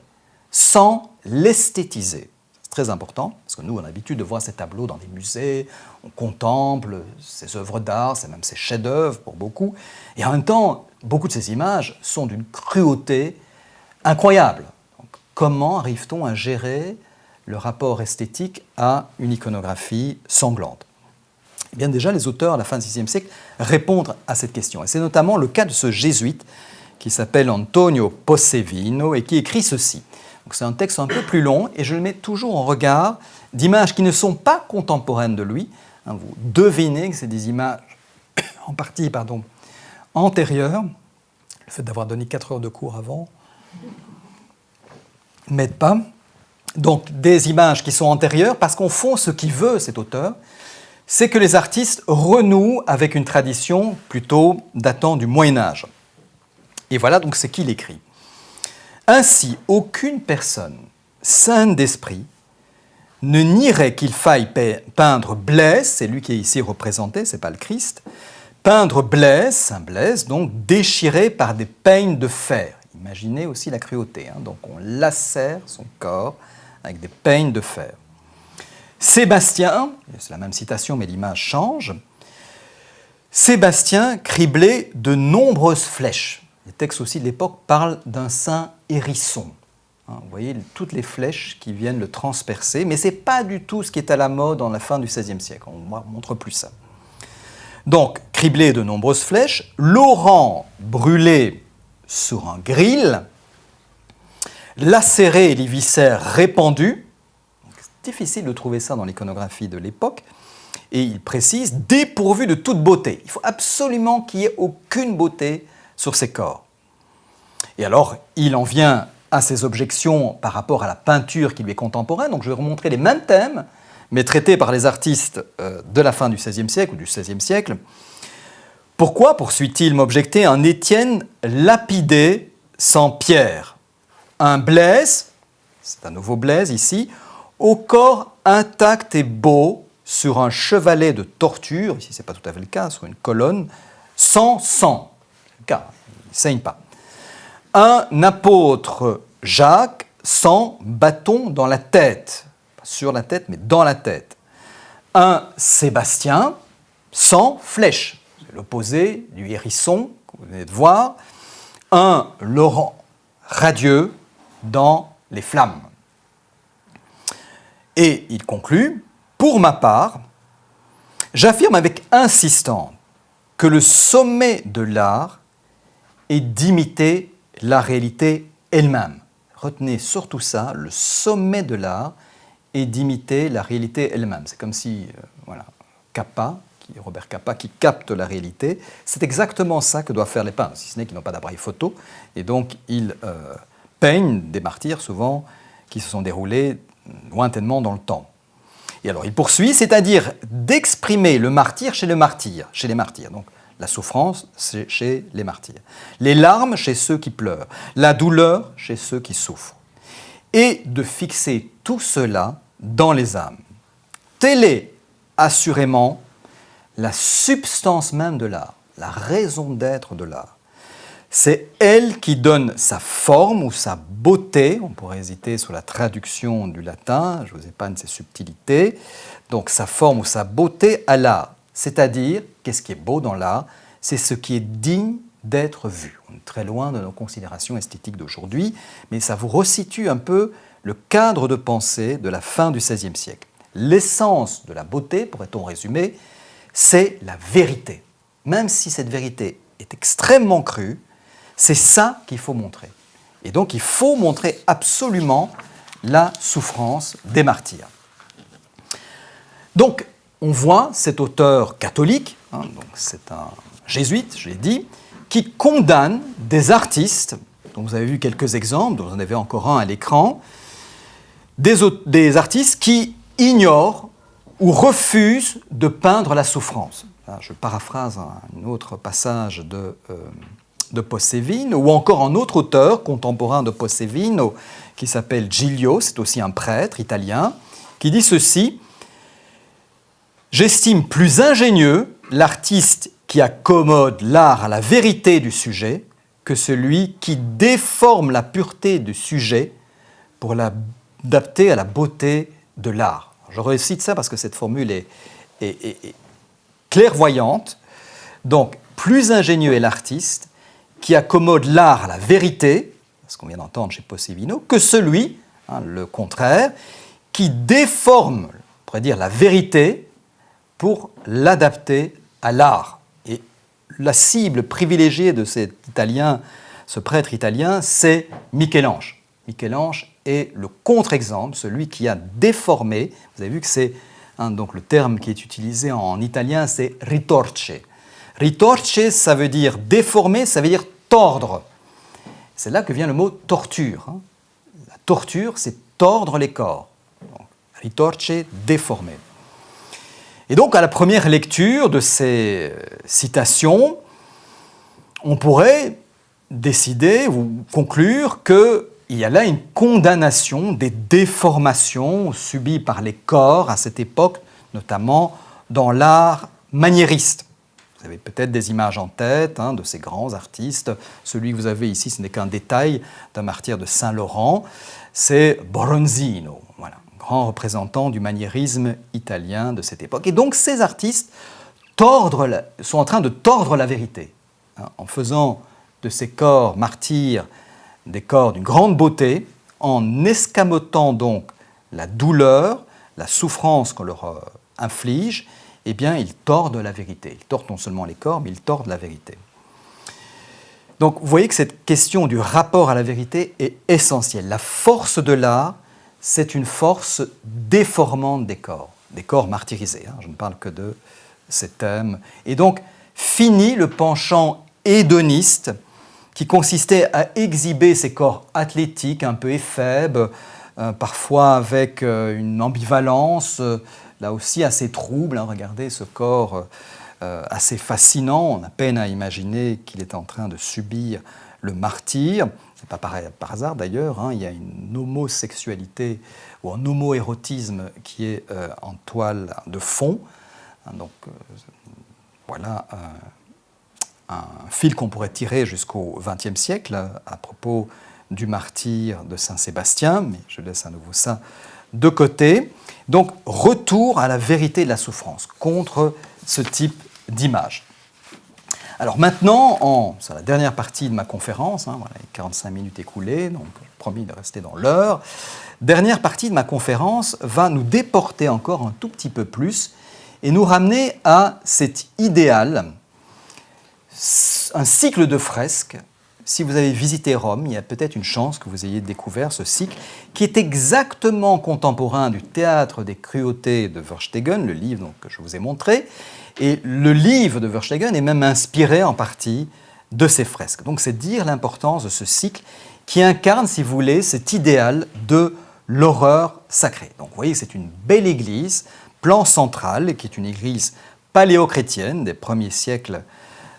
sans l'esthétiser. C'est très important, parce que nous, on a l'habitude de voir ces tableaux dans des musées, on contemple ces œuvres d'art, c'est même ces chefs-d'œuvre pour beaucoup, et en même temps, beaucoup de ces images sont d'une cruauté incroyable. Donc, comment arrive-t-on à gérer le rapport esthétique à une iconographie sanglante? Eh bien déjà, les auteurs à la fin du VIe siècle répondent à cette question. Et c'est notamment le cas de ce jésuite qui s'appelle Antonio Possevino et qui écrit ceci. Donc c'est un texte un peu plus long et je le mets toujours en regard d'images qui ne sont pas contemporaines de lui. Vous devinez que c'est des images en partie antérieures. Le fait d'avoir donné 4 heures de cours avant ne m'aide pas. Donc des images qui sont antérieures parce qu'au fond, ce qu'il veut, cet auteur, c'est que les artistes renouent avec une tradition plutôt datant du Moyen-Âge. Et voilà donc ce qu'il écrit. Ainsi, aucune personne saine d'esprit ne nierait qu'il faille peindre Blaise, c'est lui qui est ici représenté, ce n'est pas le Christ, peindre Blaise, Saint Blaise, donc déchiré par des peignes de fer. Imaginez aussi la cruauté, donc on lacère son corps avec des peignes de fer. Sébastien, c'est la même citation mais l'image change, Sébastien criblé de nombreuses flèches. Les textes aussi de l'époque parlent d'un saint hérisson. Vous voyez toutes les flèches qui viennent le transpercer, mais ce n'est pas du tout ce qui est à la mode en la fin du XVIe siècle. On ne montre plus ça. Donc, criblé de nombreuses flèches, Laurent brûlé sur un grill, lacéré et les viscères répandus. C'est difficile de trouver ça dans l'iconographie de l'époque. Et il précise, dépourvu de toute beauté. Il faut absolument qu'il n'y ait aucune beauté sur ces corps. Et alors, il en vient à ses objections par rapport à la peinture qui lui est contemporaine. Donc je vais remontrer les mêmes thèmes, mais traités par les artistes de la fin du XVIe siècle ou du XVIe siècle. Pourquoi, poursuit-il, m'objecter un Étienne lapidé sans pierre, un Blaise, c'est un nouveau Blaise ici, au corps intact et beau, sur un chevalet de torture, ici ce n'est pas tout à fait le cas, sur une colonne, sans sang. Car il ne saigne pas. Un apôtre Jacques sans bâton dans la tête, pas sur la tête, mais dans la tête. Un Sébastien sans flèche, c'est l'opposé du hérisson que vous venez de voir. Un Laurent radieux dans les flammes. Et il conclut, pour ma part, j'affirme avec insistance que le sommet de l'art est d'imiter la réalité elle-même. Retenez surtout ça, le sommet de l'art est d'imiter la réalité elle-même. C'est comme si, Robert Capa, qui capte la réalité, c'est exactement ça que doivent faire les peintres, si ce n'est qu'ils n'ont pas d'appareil photo, et donc ils peignent des martyrs souvent qui se sont déroulés lointainement dans le temps. Et alors il poursuit, c'est-à-dire d'exprimer le martyr chez les martyrs. Donc, la souffrance, c'est chez les martyrs. Les larmes, chez ceux qui pleurent. La douleur, chez ceux qui souffrent. Et de fixer tout cela dans les âmes. Telle est assurément la substance même de l'art, la raison d'être de l'art. C'est elle qui donne sa forme ou sa beauté, on pourrait hésiter sur la traduction du latin, je vous épargne ces subtilités, donc sa forme ou sa beauté à l'art. C'est-à-dire, qu'est-ce qui est beau dans l'art? C'est ce qui est digne d'être vu. On est très loin de nos considérations esthétiques d'aujourd'hui, mais ça vous resitue un peu le cadre de pensée de la fin du XVIe siècle. L'essence de la beauté, pourrait-on résumer, c'est la vérité. Même si cette vérité est extrêmement crue, c'est ça qu'il faut montrer. Et donc, il faut montrer absolument la souffrance des martyrs. Donc, on voit cet auteur catholique, donc c'est un jésuite, je l'ai dit, qui condamne des artistes, dont vous avez vu quelques exemples, dont vous en avez encore un à l'écran, des artistes qui ignorent ou refusent de peindre la souffrance. Là, je paraphrase un autre passage de Possevino, ou encore un autre auteur contemporain de Possevino, qui s'appelle Giglio, c'est aussi un prêtre italien, qui dit ceci: « J'estime plus ingénieux l'artiste qui accommode l'art à la vérité du sujet que celui qui déforme la pureté du sujet pour l'adapter à la beauté de l'art. » Je récite ça parce que cette formule est clairvoyante. Donc, plus ingénieux est l'artiste qui accommode l'art à la vérité, ce qu'on vient d'entendre chez Possevino, que celui, le contraire, qui déforme, on pourrait dire, la vérité pour l'adapter à l'art. Et la cible privilégiée de cet Italien, ce prêtre italien, c'est Michel-Ange. Michel-Ange est le contre-exemple, celui qui a déformé. Vous avez vu que c'est donc le terme qui est utilisé en italien, c'est ritorce. Ritorce, ça veut dire déformer, ça veut dire tordre. C'est là que vient le mot torture. La torture, c'est tordre les corps. Donc, ritorce, déformer. Et donc, à la première lecture de ces citations, on pourrait décider ou conclure qu'il y a là une condamnation des déformations subies par les corps à cette époque, notamment dans l'art maniériste. Vous avez peut-être des images en tête de ces grands artistes. Celui que vous avez ici, ce n'est qu'un détail d'un martyr de Saint-Laurent. C'est Bronzino, voilà, grand représentant du maniérisme italien de cette époque. Et donc ces artistes sont en train de tordre la vérité, en faisant de ces corps martyrs des corps d'une grande beauté, en escamotant donc la douleur, la souffrance qu'on leur inflige. Eh bien, ils tordent la vérité. Ils tordent non seulement les corps, mais ils tordent la vérité. Donc, vous voyez que cette question du rapport à la vérité est essentielle. La force de l'art, c'est une force déformante des corps martyrisés. Je ne parle que de ces thèmes. Et donc, fini le penchant hédoniste qui consistait à exhiber ces corps athlétiques, un peu éphèbes, parfois avec une ambivalence, là aussi assez trouble. Regardez ce corps assez fascinant. On a peine à imaginer qu'il est en train de subir le martyre. Ce n'est pas par hasard d'ailleurs. Il y a une homosexualité ou un homoérotisme qui est en toile de fond. Donc voilà un fil qu'on pourrait tirer jusqu'au XXe siècle à propos du martyre de Saint-Sébastien, mais je laisse à nouveau ça de côté. Donc, retour à la vérité de la souffrance, contre ce type d'image. Alors maintenant, c'est la dernière partie de ma conférence, voilà, les 45 minutes écoulées, donc promis de rester dans l'heure. Dernière partie de ma conférence va nous déporter encore un tout petit peu plus et nous ramener à cet idéal, un cycle de fresques. Si vous avez visité Rome, il y a peut-être une chance que vous ayez découvert ce cycle qui est exactement contemporain du Théâtre des cruautés de Verstegen, le livre que je vous ai montré. Et le livre de Verstegen est même inspiré en partie de ces fresques. Donc c'est dire l'importance de ce cycle qui incarne, si vous voulez, cet idéal de l'horreur sacrée. Donc vous voyez, c'est une belle église, plan central, qui est une église paléochrétienne des premiers siècles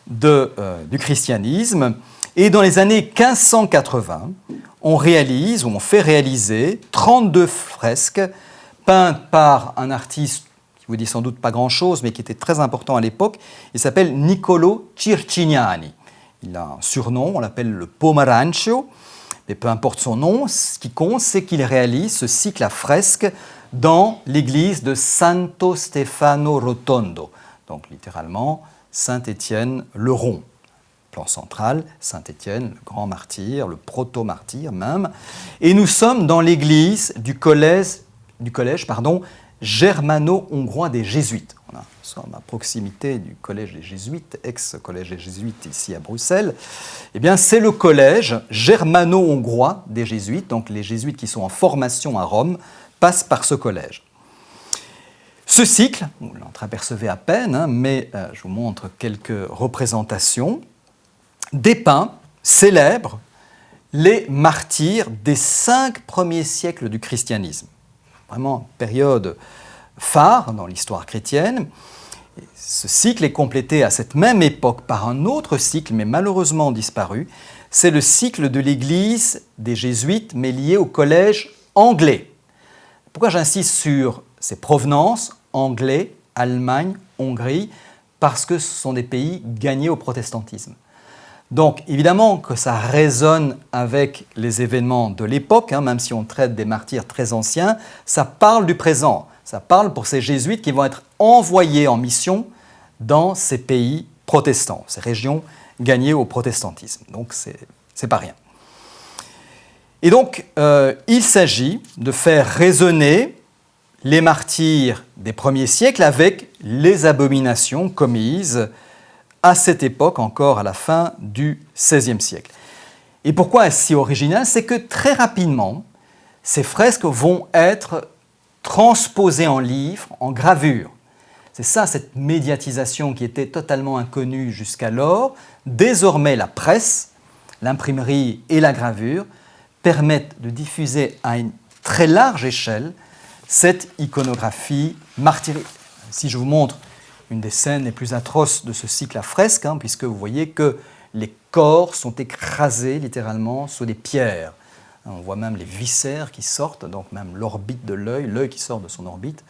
du christianisme. Et dans les années 1580, on fait réaliser 32 fresques peintes par un artiste qui vous dit sans doute pas grand-chose, mais qui était très important à l'époque. Il s'appelle Niccolò Circignani. Il a un surnom, on l'appelle le Pomarancio, mais peu importe son nom, ce qui compte, c'est qu'il réalise ce cycle à fresques dans l'église de Santo Stefano Rotondo, donc littéralement Saint-Étienne le Rond. Plan central, Saint-Étienne, le grand martyr, le proto-martyr même. Et nous sommes dans l'église du collège germano-hongrois des Jésuites. Nous sommes à proximité du collège des Jésuites, ex-collège des Jésuites ici à Bruxelles. Eh bien, c'est le collège germano-hongrois des Jésuites. Donc les Jésuites qui sont en formation à Rome passent par ce collège. Ce cycle, vous l'entreapercevez à peine, mais je vous montre quelques représentations, dépeint, célèbre les martyrs des 5 premiers siècles du christianisme. Vraiment une période phare dans l'histoire chrétienne. Et ce cycle est complété à cette même époque par un autre cycle, mais malheureusement disparu. C'est le cycle de l'église des Jésuites, mais lié au collège anglais. Pourquoi j'insiste sur ces provenances, anglais, Allemagne, Hongrie? Parce que ce sont des pays gagnés au protestantisme. Donc, évidemment que ça résonne avec les événements de l'époque, même si on traite des martyrs très anciens, ça parle du présent. Ça parle pour ces jésuites qui vont être envoyés en mission dans ces pays protestants, ces régions gagnées au protestantisme. Donc, c'est pas rien. Et donc, il s'agit de faire résonner les martyrs des premiers siècles avec les abominations commises à cette époque, encore à la fin du XVIe siècle. Et pourquoi est-ce si original? C'est que très rapidement, ces fresques vont être transposées en livres, en gravures. C'est ça, cette médiatisation qui était totalement inconnue jusqu'alors. Désormais, la presse, l'imprimerie et la gravure permettent de diffuser à une très large échelle cette iconographie martyrique. Si je vous montre une des scènes les plus atroces de ce cycle à fresques, puisque vous voyez que les corps sont écrasés littéralement sous des pierres. On voit même les viscères qui sortent, donc même l'orbite de l'œil, l'œil qui sort de son orbite.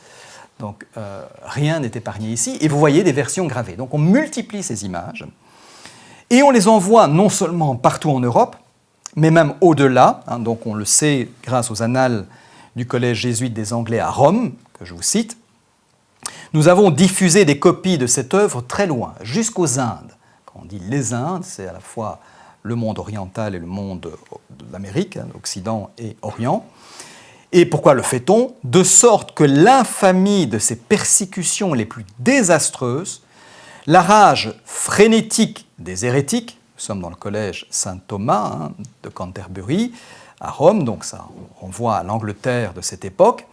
Donc rien n'est épargné ici. Et vous voyez des versions gravées. Donc on multiplie ces images et on les envoie non seulement partout en Europe, mais même au-delà. Donc on le sait grâce aux annales du Collège jésuite des Anglais à Rome, que je vous cite. Nous avons diffusé des copies de cette œuvre très loin, jusqu'aux Indes. Quand on dit les Indes, c'est à la fois le monde oriental et le monde de l'Amérique, Occident et Orient. Et pourquoi le fait-on? De sorte que l'infamie de ces persécutions les plus désastreuses, la rage frénétique des hérétiques, nous sommes dans le collège Saint-Thomas de Canterbury, à Rome, donc ça renvoie à l'Angleterre de cette époque,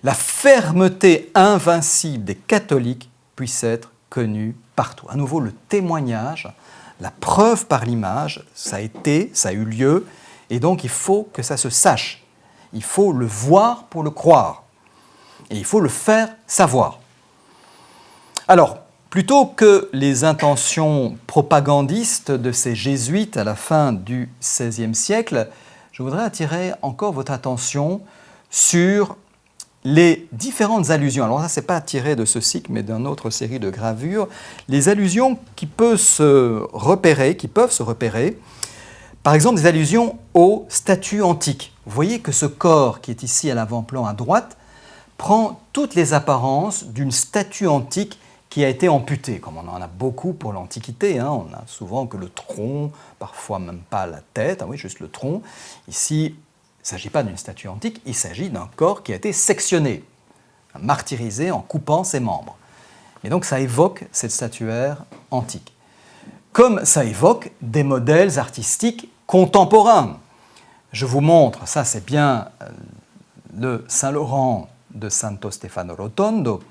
la fermeté invincible des catholiques puisse être connue partout. À nouveau, le témoignage, la preuve par l'image, ça a eu lieu, et donc il faut que ça se sache. Il faut le voir pour le croire, et il faut le faire savoir. Alors, plutôt que les intentions propagandistes de ces jésuites à la fin du XVIe siècle, je voudrais attirer encore votre attention sur les différentes allusions. Alors ça, ce n'est pas tiré de ce cycle, mais d'une autre série de gravures. Les allusions qui peuvent se repérer, par exemple des allusions aux statues antiques. Vous voyez que ce corps qui est ici à l'avant-plan à droite prend toutes les apparences d'une statue antique qui a été amputée, comme on en a beaucoup pour l'Antiquité. On a souvent que le tronc, parfois même pas la tête, juste le tronc. Ici, il ne s'agit pas d'une statue antique, il s'agit d'un corps qui a été sectionné, martyrisé en coupant ses membres. Et donc ça évoque cette statuaire antique. Comme ça évoque des modèles artistiques contemporains. Je vous montre, ça c'est bien le Saint-Laurent de Santo Stefano Rotondo,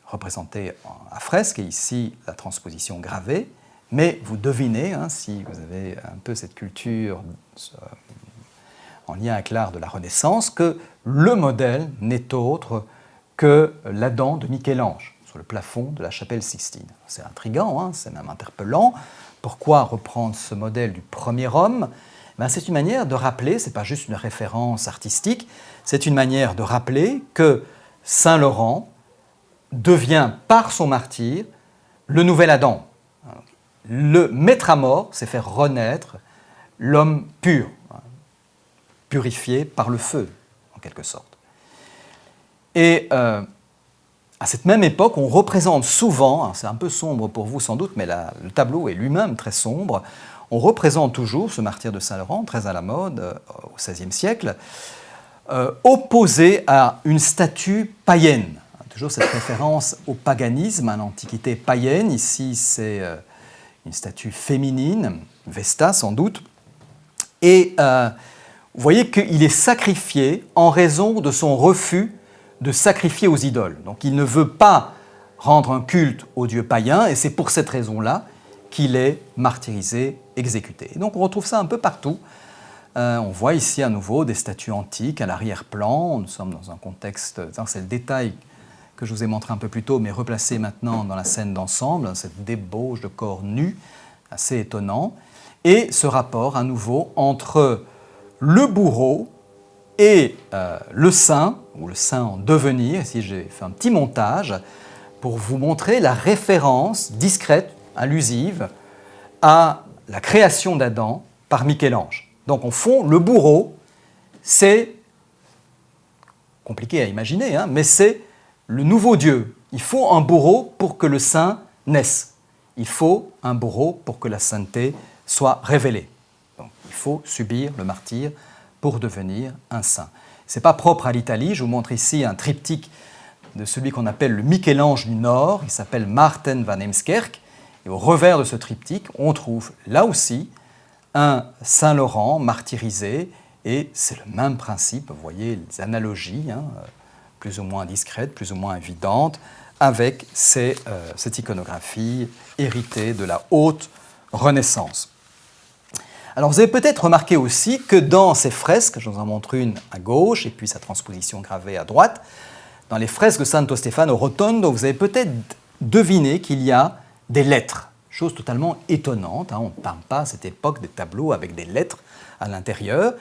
représenté à fresque, et ici la transposition gravée. Mais vous devinez, si vous avez un peu cette culture en lien avec l'art de la Renaissance, que le modèle n'est autre que l'Adam de Michel-Ange, sur le plafond de la chapelle Sixtine. C'est intriguant, c'est même interpellant. Pourquoi reprendre ce modèle du premier homme? C'est une manière de rappeler, ce n'est pas juste une référence artistique, c'est une manière de rappeler que Saint Laurent devient, par son martyre, le nouvel Adam. Le mettre à mort, c'est faire renaître l'homme pur, purifié par le feu, en quelque sorte. Et à cette même époque, on représente souvent, c'est un peu sombre pour vous sans doute, mais le tableau est lui-même très sombre, on représente toujours ce martyr de Saint-Laurent, très à la mode au XVIe siècle, opposé à une statue païenne. Toujours cette référence au paganisme, à l'antiquité païenne. Ici, c'est une statue féminine, Vesta sans doute. Et vous voyez qu'il est sacrifié en raison de son refus de sacrifier aux idoles. Donc il ne veut pas rendre un culte aux dieux païens, et c'est pour cette raison-là qu'il est martyrisé, exécuté. Et donc on retrouve ça un peu partout. On voit ici à nouveau des statues antiques à l'arrière-plan. Nous sommes dans un contexte, c'est le détail que je vous ai montré un peu plus tôt, mais replacé maintenant dans la scène d'ensemble, cette débauche de corps nus, assez étonnant, et ce rapport à nouveau entre le bourreau et le saint, ou le saint en devenir. Ici j'ai fait un petit montage pour vous montrer la référence discrète, allusive, à la création d'Adam par Michel-Ange. Donc, au fond, le bourreau, c'est compliqué à imaginer, mais c'est le nouveau Dieu. Il faut un bourreau pour que le saint naisse. Il faut un bourreau pour que la sainteté soit révélée. Donc, il faut subir le martyre pour devenir un saint. Ce n'est pas propre à l'Italie. Je vous montre ici un triptyque de celui qu'on appelle le Michel-Ange du Nord. Il s'appelle Maarten van Heemskerk. Et au revers de ce triptyque, on trouve là aussi un Saint-Laurent martyrisé. Et c'est le même principe. Vous voyez les analogies, plus ou moins discrètes, plus ou moins évidentes, avec cette iconographie héritée de la haute Renaissance. Alors vous avez peut-être remarqué aussi que dans ces fresques, je vous en montre une à gauche et puis sa transposition gravée à droite, dans les fresques de Santo Stefano Rotondo, vous avez peut-être deviné qu'il y a des lettres, chose totalement étonnante. On ne peint pas à cette époque des tableaux avec des lettres à l'intérieur.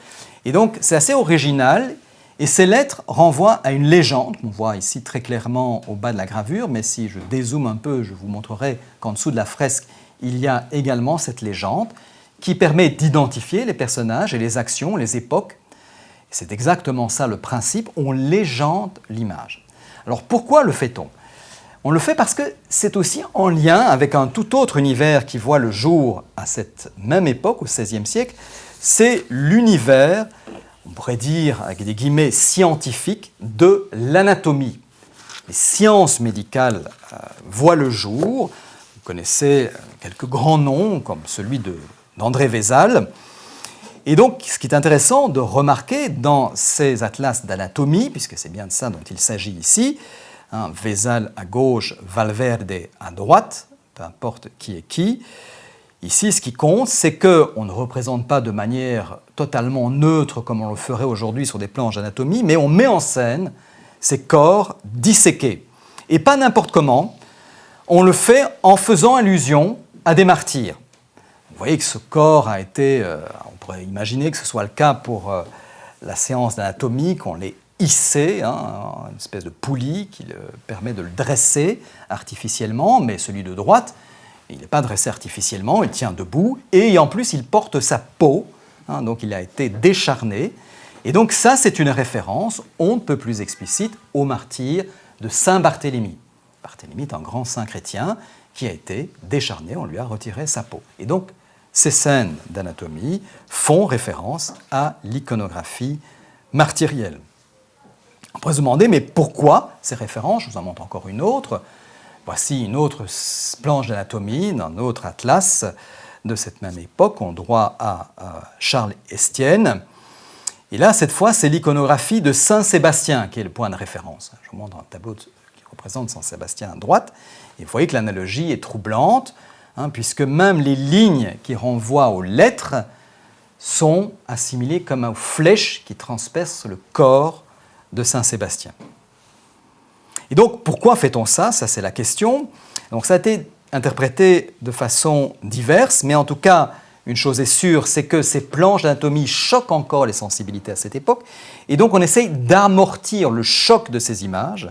Et donc c'est assez original. Et ces lettres renvoient à une légende qu'on voit ici très clairement au bas de la gravure, mais si je dézoome un peu, je vous montrerai qu'en dessous de la fresque, il y a également cette légende qui permet d'identifier les personnages et les actions, les époques. C'est exactement ça le principe, on légende l'image. Alors pourquoi le fait-on ? On le fait parce que c'est aussi en lien avec un tout autre univers qui voit le jour à cette même époque, au XVIe siècle, c'est l'univers, on pourrait dire avec des guillemets scientifiques, de l'anatomie. Les sciences médicales voient le jour. Vous connaissez quelques grands noms comme celui d'André Vézal. Et donc, ce qui est intéressant de remarquer dans ces atlas d'anatomie, puisque c'est bien de ça dont il s'agit ici, Vézal à gauche, Valverde à droite, peu importe qui est qui. Ici, ce qui compte, c'est qu'on ne représente pas de manière totalement neutre comme on le ferait aujourd'hui sur des planches d'anatomie, mais on met en scène ces corps disséqués. Et pas n'importe comment, on le fait en faisant allusion à des martyrs. Vous voyez que ce corps a été, on pourrait imaginer que ce soit le cas pour la séance d'anatomie, qu'on l'ait hissé, une espèce de poulie qui permet de le dresser artificiellement, mais celui de droite, il n'est pas dressé artificiellement, il tient debout, et en plus il porte sa peau, donc il a été décharné. Et donc ça, c'est une référence, on ne peut plus explicite, au martyr de Saint Barthélemy. Barthélemy est un grand saint chrétien qui a été décharné, on lui a retiré sa peau. Et donc ces scènes d'anatomie font référence à l'iconographie martyrielle. On pourrait se demander, mais pourquoi ces références ? Je vous en montre encore une autre. Voici une autre planche d'anatomie d'un autre atlas de cette même époque, on doit à Charles Estienne. Et là, cette fois, c'est l'iconographie de Saint-Sébastien qui est le point de référence. Je vous montre un tableau qui représente Saint-Sébastien à droite. Et vous voyez que l'analogie est troublante, puisque même les lignes qui renvoient aux lettres sont assimilées comme aux flèches qui transpercent le corps de Saint-Sébastien. Et donc, pourquoi fait-on ça ? Ça, c'est la question. Donc, ça a été interprété de façon diverse, mais en tout cas, une chose est sûre, c'est que ces planches d'anatomie choquent encore les sensibilités à cette époque, et donc on essaye d'amortir le choc de ces images,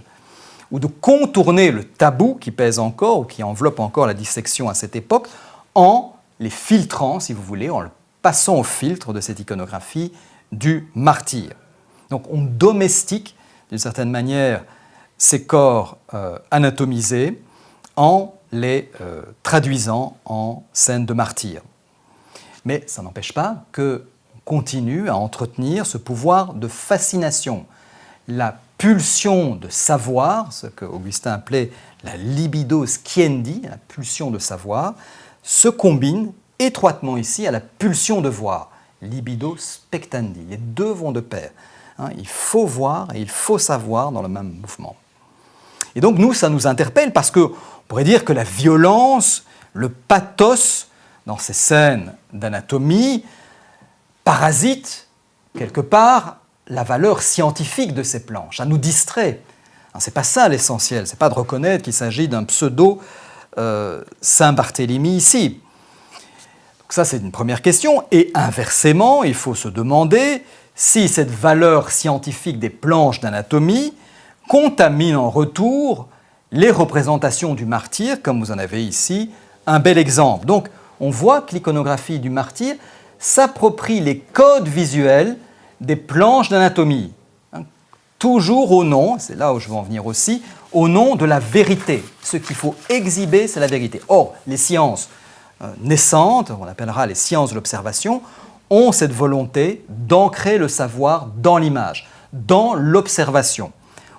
ou de contourner le tabou qui pèse encore, ou qui enveloppe encore la dissection à cette époque, en les filtrant, si vous voulez, en le passant au filtre de cette iconographie du martyr. Donc on domestique, d'une certaine manière, ces corps anatomisés en les traduisant en scènes de martyrs. Mais ça n'empêche pas qu'on continue à entretenir ce pouvoir de fascination, la pulsion de savoir, ce que Augustin appelait la libido sciendi, la pulsion de savoir, se combine étroitement ici à la pulsion de voir, libido spectandi. Les deux vont de pair. Il faut voir et il faut savoir dans le même mouvement. Et donc nous, ça nous interpelle parce qu'on pourrait dire que la violence, le pathos dans ces scènes d'anatomie parasite quelque part la valeur scientifique de ces planches. Ça nous distrait. Ce n'est pas ça l'essentiel, ce n'est pas de reconnaître qu'il s'agit d'un pseudo Saint-Barthélemy ici. Donc ça, c'est une première question. Et inversement, il faut se demander si cette valeur scientifique des planches d'anatomie contamine en retour les représentations du martyr, comme vous en avez ici un bel exemple. Donc, on voit que l'iconographie du martyr s'approprie les codes visuels des planches d'anatomie, toujours au nom, c'est là où je veux en venir aussi, au nom de la vérité. Ce qu'il faut exhiber, c'est la vérité. Or, les sciences naissantes, on appellera les sciences de l'observation, ont cette volonté d'ancrer le savoir dans l'image, dans l'observation.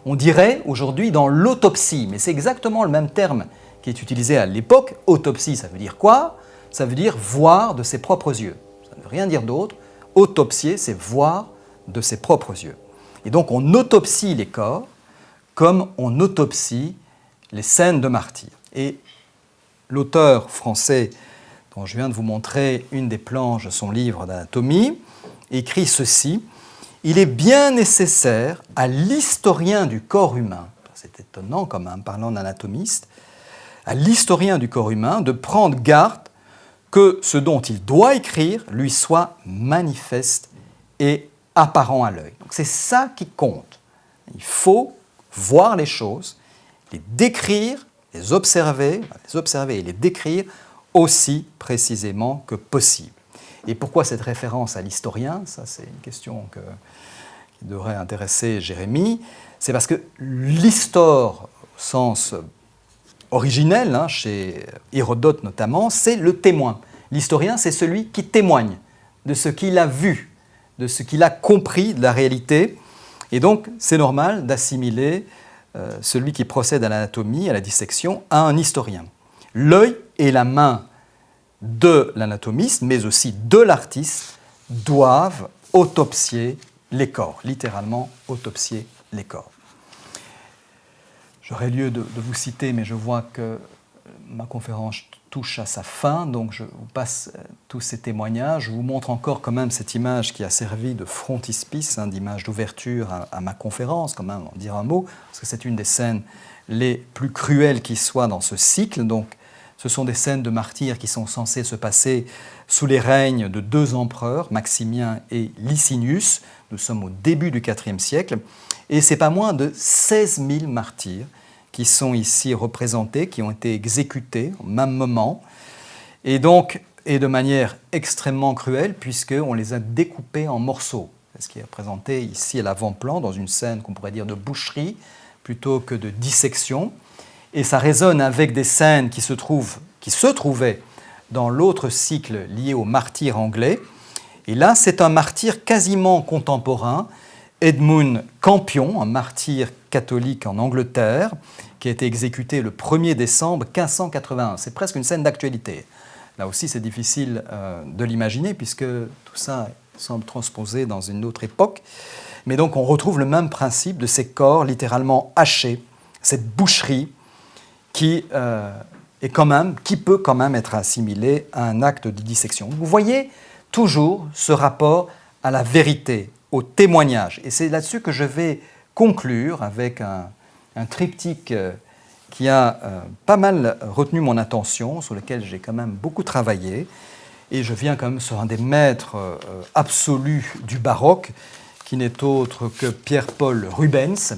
On dirait aujourd'hui dans l'autopsie, mais c'est exactement le même terme qui est utilisé à l'époque. Autopsie, ça veut dire quoi? Ça veut dire voir de ses propres yeux. Ça ne veut rien dire d'autre. Autopsier, c'est voir de ses propres yeux. Et donc on autopsie les corps comme on autopsie les scènes de martyrs. Et l'auteur français dont je viens de vous montrer une des planches de son livre d'anatomie écrit ceci: « Il est bien nécessaire à l'historien du corps humain, c'est étonnant comme un parlant d'anatomiste, à l'historien du corps humain de prendre garde que ce dont il doit écrire lui soit manifeste et apparent à l'œil. » Donc c'est ça qui compte. Il faut voir les choses, les décrire, les observer et les décrire aussi précisément que possible. Et pourquoi cette référence à l'historien? Ça, c'est une question qui devrait intéresser Jérémie. C'est parce que l'histoire, au sens originel, chez Hérodote notamment, c'est le témoin. L'historien, c'est celui qui témoigne de ce qu'il a vu, de ce qu'il a compris de la réalité. Et donc, c'est normal d'assimiler celui qui procède à l'anatomie, à la dissection, à un historien. L'œil et la main de l'anatomiste, mais aussi de l'artiste, doivent autopsier les corps, littéralement autopsier les corps. J'aurais lieu de vous citer, mais je vois que ma conférence touche à sa fin, donc je vous passe tous ces témoignages. Je vous montre encore quand même cette image qui a servi de frontispice, d'image d'ouverture à ma conférence, quand même, en dire un mot, parce que c'est une des scènes les plus cruelles qui soient dans ce cycle. Donc, ce sont des scènes de martyrs qui sont censées se passer sous les règnes de deux empereurs, Maximien et Licinius. Nous sommes au début du IVe siècle, et c'est pas moins de 16 000 martyrs qui sont ici représentés, qui ont été exécutés au même moment, et donc, et de manière extrêmement cruelle, puisqu'on les a découpés en morceaux. C'est ce qui est représenté ici à l'avant-plan, dans une scène qu'on pourrait dire de boucherie, plutôt que de dissection. Et ça résonne avec des scènes qui se trouvaient dans l'autre cycle lié au martyr anglais. Et là, c'est un martyr quasiment contemporain, Edmund Campion, un martyr catholique en Angleterre, qui a été exécuté le 1er décembre 1581. C'est presque une scène d'actualité. Là aussi, c'est difficile de l'imaginer, puisque tout ça semble transposé dans une autre époque. Mais donc, on retrouve le même principe de ces corps littéralement hachés, cette boucherie qui peut quand même être assimilée à un acte de dissection. Vous voyez toujours ce rapport à la vérité, au témoignage. Et c'est là-dessus que je vais conclure avec un triptyque qui a pas mal retenu mon attention, sur lequel j'ai quand même beaucoup travaillé. Et je viens quand même sur un des maîtres absolus du baroque, qui n'est autre que Pierre-Paul Rubens.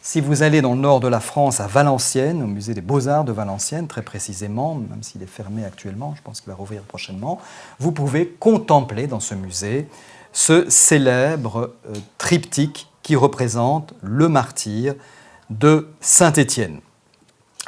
Si vous allez dans le nord de la France, à Valenciennes, au musée des Beaux-Arts de Valenciennes, très précisément, même s'il est fermé actuellement, je pense qu'il va rouvrir prochainement, vous pouvez contempler dans ce musée ce célèbre triptyque qui représente le martyr de Saint-Étienne.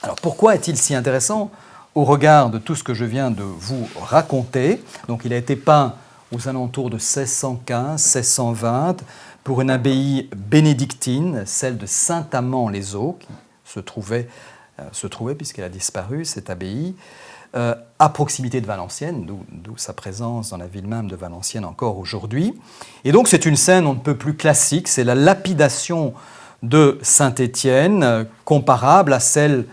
Alors pourquoi est-il si intéressant au regard de tout ce que je viens de vous raconter? Donc il a été peint aux alentours de 1615-1620 pour une abbaye bénédictine, celle de Saint-Amand-les-Eaux, qui se trouvait puisqu'elle a disparu, cette abbaye, à proximité de Valenciennes, d'où sa présence dans la ville même de Valenciennes encore aujourd'hui. Et donc c'est une scène on ne peut plus classique, c'est la lapidation de Saint-Étienne, comparable à celle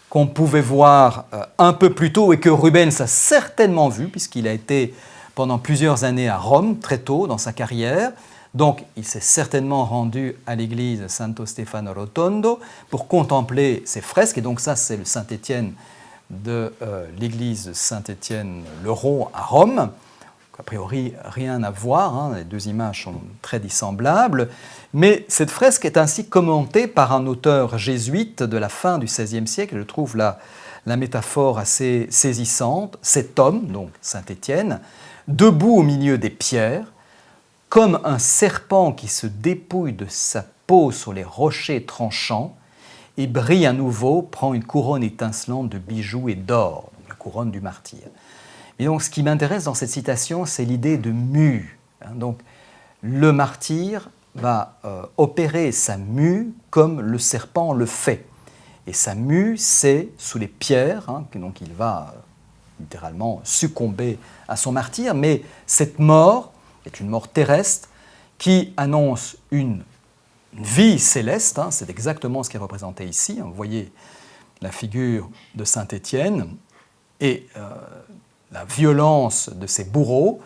qu'on pouvait voir un peu plus tôt et que Rubens a certainement vue, puisqu'il a été pendant plusieurs années à Rome, très tôt dans sa carrière. Donc il s'est certainement rendu à l'église Santo Stefano Rotondo pour contempler ces fresques, et donc ça c'est le Saint-Étienne de l'église Saint-Étienne-le-Rond à Rome. Donc, a priori, rien à voir, les deux images sont très dissemblables, mais cette fresque est ainsi commentée par un auteur jésuite de la fin du XVIe siècle. Je trouve la métaphore assez saisissante. Cet homme, donc Saint-Étienne, debout au milieu des pierres, comme un serpent qui se dépouille de sa peau sur les rochers tranchants, et brille à nouveau, prend une couronne étincelante de bijoux et d'or, la couronne du martyr. Et donc, ce qui m'intéresse dans cette citation, c'est l'idée de mue. Donc, le martyr va opérer sa mue comme le serpent le fait. Et sa mue, c'est sous les pierres, donc il va littéralement succomber à son martyre, mais cette mort est une mort terrestre qui annonce une vie céleste, c'est exactement ce qui est représenté ici. Vous voyez la figure de Saint Étienne et la violence de ses bourreaux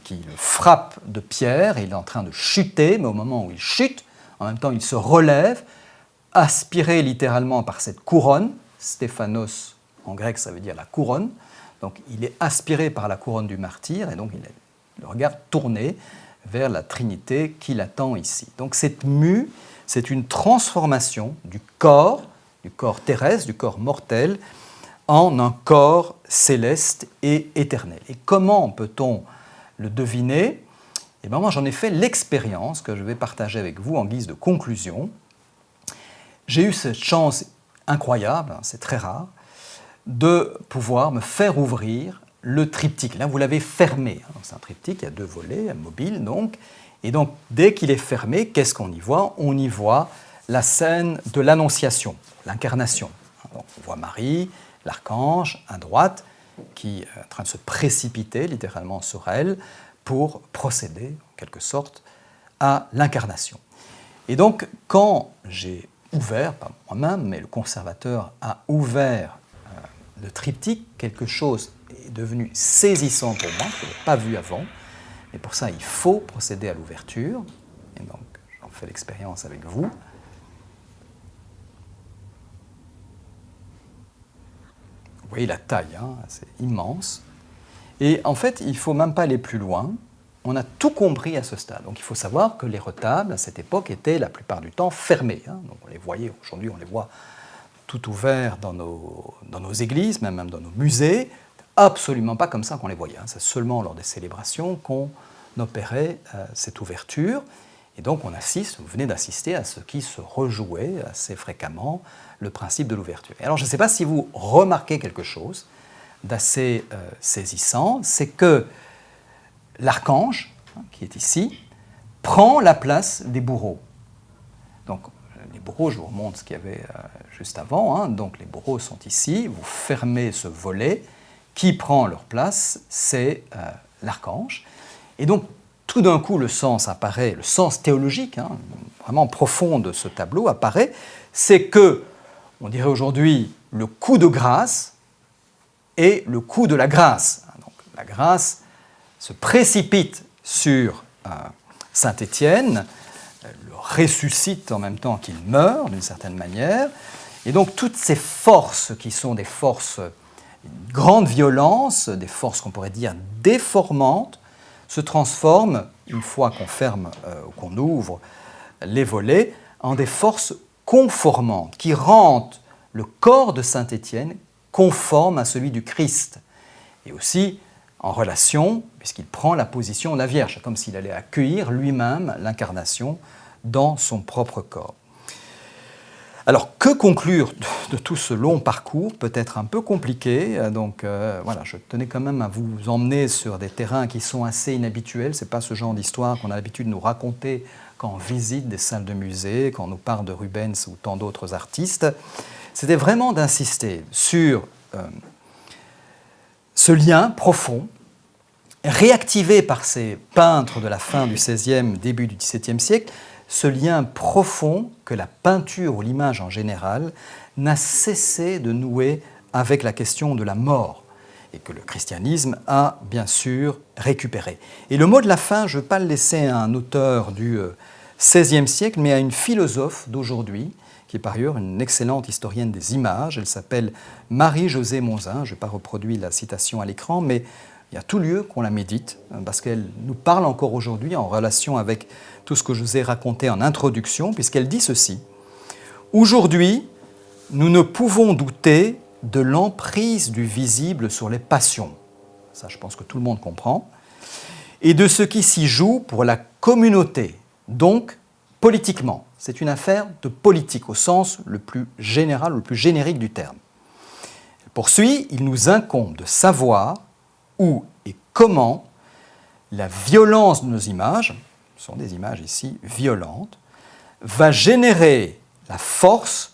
qui le frappent de pierre, et il est en train de chuter, mais au moment où il chute, en même temps il se relève, aspiré littéralement par cette couronne. Stéphanos en grec ça veut dire la couronne, donc il est aspiré par la couronne du martyr, et donc il a le regard tourné vers la Trinité qui l'attend ici. Donc cette mue, c'est une transformation du corps terrestre, du corps mortel, en un corps céleste et éternel. Et comment peut-on le deviner? Eh bien, moi, j'en ai fait l'expérience que je vais partager avec vous en guise de conclusion. J'ai eu cette chance incroyable, c'est très rare, de pouvoir me faire ouvrir le triptyque. Là, vous l'avez fermé. C'est un triptyque, il y a 2 volets, mobile donc. Et donc, dès qu'il est fermé, qu'est-ce qu'on y voit? On y voit la scène de l'Annonciation, l'incarnation. Donc, on voit Marie, l'archange, à droite, qui est en train de se précipiter littéralement sur elle pour procéder, en quelque sorte, à l'incarnation. Et donc, quand j'ai ouvert, pas moi-même, mais le conservateur a ouvert le triptyque, quelque chose est devenu saisissant pour moi, que je n'avais pas vu avant. Et pour ça, il faut procéder à l'ouverture. Et donc, j'en fais l'expérience avec vous. Vous voyez la taille, c'est immense. Et en fait, il ne faut même pas aller plus loin. On a tout compris à ce stade. Donc il faut savoir que les retables, à cette époque, étaient la plupart du temps fermés. Donc on les voyait, aujourd'hui on les voit tout ouverts dans nos églises, même dans nos musées. Absolument pas comme ça qu'on les voyait. C'est seulement lors des célébrations qu'on opérait cette ouverture. Et donc on assiste, vous venez d'assister à ce qui se rejouait assez fréquemment, le principe de l'ouverture. Et alors je ne sais pas si vous remarquez quelque chose d'assez saisissant, c'est que l'archange, qui est ici, prend la place des bourreaux. Donc les bourreaux, je vous remontre ce qu'il y avait juste avant, donc les bourreaux sont ici, vous fermez ce volet, qui prend leur place, c'est l'archange. Et donc tout d'un coup le sens apparaît, le sens théologique, vraiment profond de ce tableau apparaît, c'est que, on dirait aujourd'hui, le coup de grâce et le coup de la grâce. Donc la grâce se précipite sur Saint Étienne, le ressuscite en même temps qu'il meurt, d'une certaine manière. Et donc toutes ces forces qui sont des forces de grande violence, des forces qu'on pourrait dire déformantes, se transforment, une fois qu'on ferme ou qu'on ouvre les volets, en des forces conformantes, qui rendent le corps de Saint Étienne conforme à celui du Christ. Et aussi en relation, puisqu'il prend la position de la Vierge, comme s'il allait accueillir lui-même l'incarnation dans son propre corps. Alors, que conclure de tout ce long parcours? Peut-être un peu compliqué, donc voilà, je tenais quand même à vous emmener sur des terrains qui sont assez inhabituels. Ce n'est pas ce genre d'histoire qu'on a l'habitude de nous raconter quand on visite des salles de musée, quand on nous parle de Rubens ou tant d'autres artistes. C'était vraiment d'insister sur ce lien profond, réactivé par ces peintres de la fin du XVIe, début du XVIIe siècle, ce lien profond que la peinture ou l'image en général n'a cessé de nouer avec la question de la mort et que le christianisme a bien sûr récupéré. Et le mot de la fin, je ne veux pas le laisser à un auteur du XVIe siècle, mais à une philosophe d'aujourd'hui, qui est par ailleurs une excellente historienne des images. Elle s'appelle Marie-Josée Monzin. Je n'ai pas reproduit la citation à l'écran, mais il y a tout lieu qu'on la médite, parce qu'elle nous parle encore aujourd'hui en relation avec tout ce que je vous ai raconté en introduction, puisqu'elle dit ceci. « Aujourd'hui, nous ne pouvons douter de l'emprise du visible sur les passions. » Ça, je pense que tout le monde comprend. « Et de ce qui s'y joue pour la communauté, donc politiquement. » C'est une affaire de politique, au sens le plus général, le plus générique du terme. Elle poursuit, « Il nous incombe de savoir où et comment la violence de nos images, ce sont des images ici violentes, va générer la force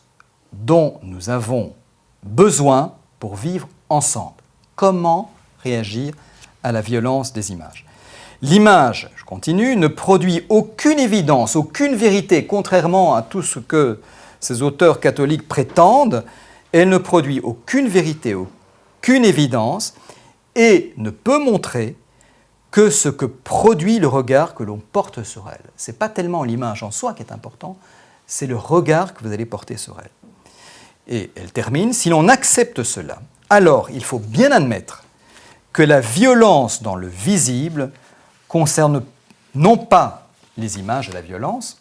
dont nous avons besoin pour vivre ensemble. Comment réagir à la violence des images? L'image, je continue, ne produit aucune évidence, aucune vérité, contrairement à tout ce que ces auteurs catholiques prétendent. Elle ne produit aucune vérité, aucune évidence, et ne peut montrer que ce que produit le regard que l'on porte sur elle. Ce n'est pas tellement l'image en soi qui est important, c'est le regard que vous allez porter sur elle. Et elle termine, si l'on accepte cela, alors il faut bien admettre que la violence dans le visible concerne non pas les images de la violence,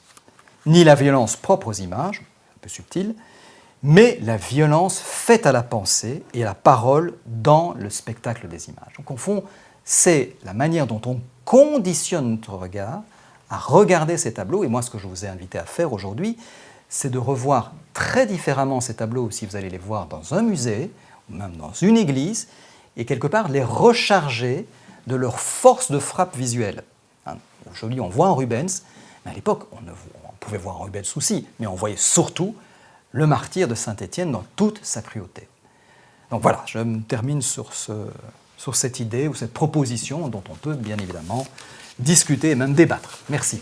ni la violence propre aux images, un peu subtile, mais la violence faite à la pensée et à la parole dans le spectacle des images. Donc, au fond, c'est la manière dont on conditionne notre regard à regarder ces tableaux. Et moi, ce que je vous ai invité à faire aujourd'hui, c'est de revoir très différemment ces tableaux si vous allez les voir dans un musée ou même dans une église, et quelque part les recharger de leur force de frappe visuelle. Aujourd'hui, on voit un Rubens, mais à l'époque, on pouvait voir un Rubens aussi, mais on voyait surtout le martyre de Saint-Étienne dans toute sa cruauté. Donc voilà, je me termine sur cette idée ou cette proposition dont on peut bien évidemment discuter et même débattre. Merci.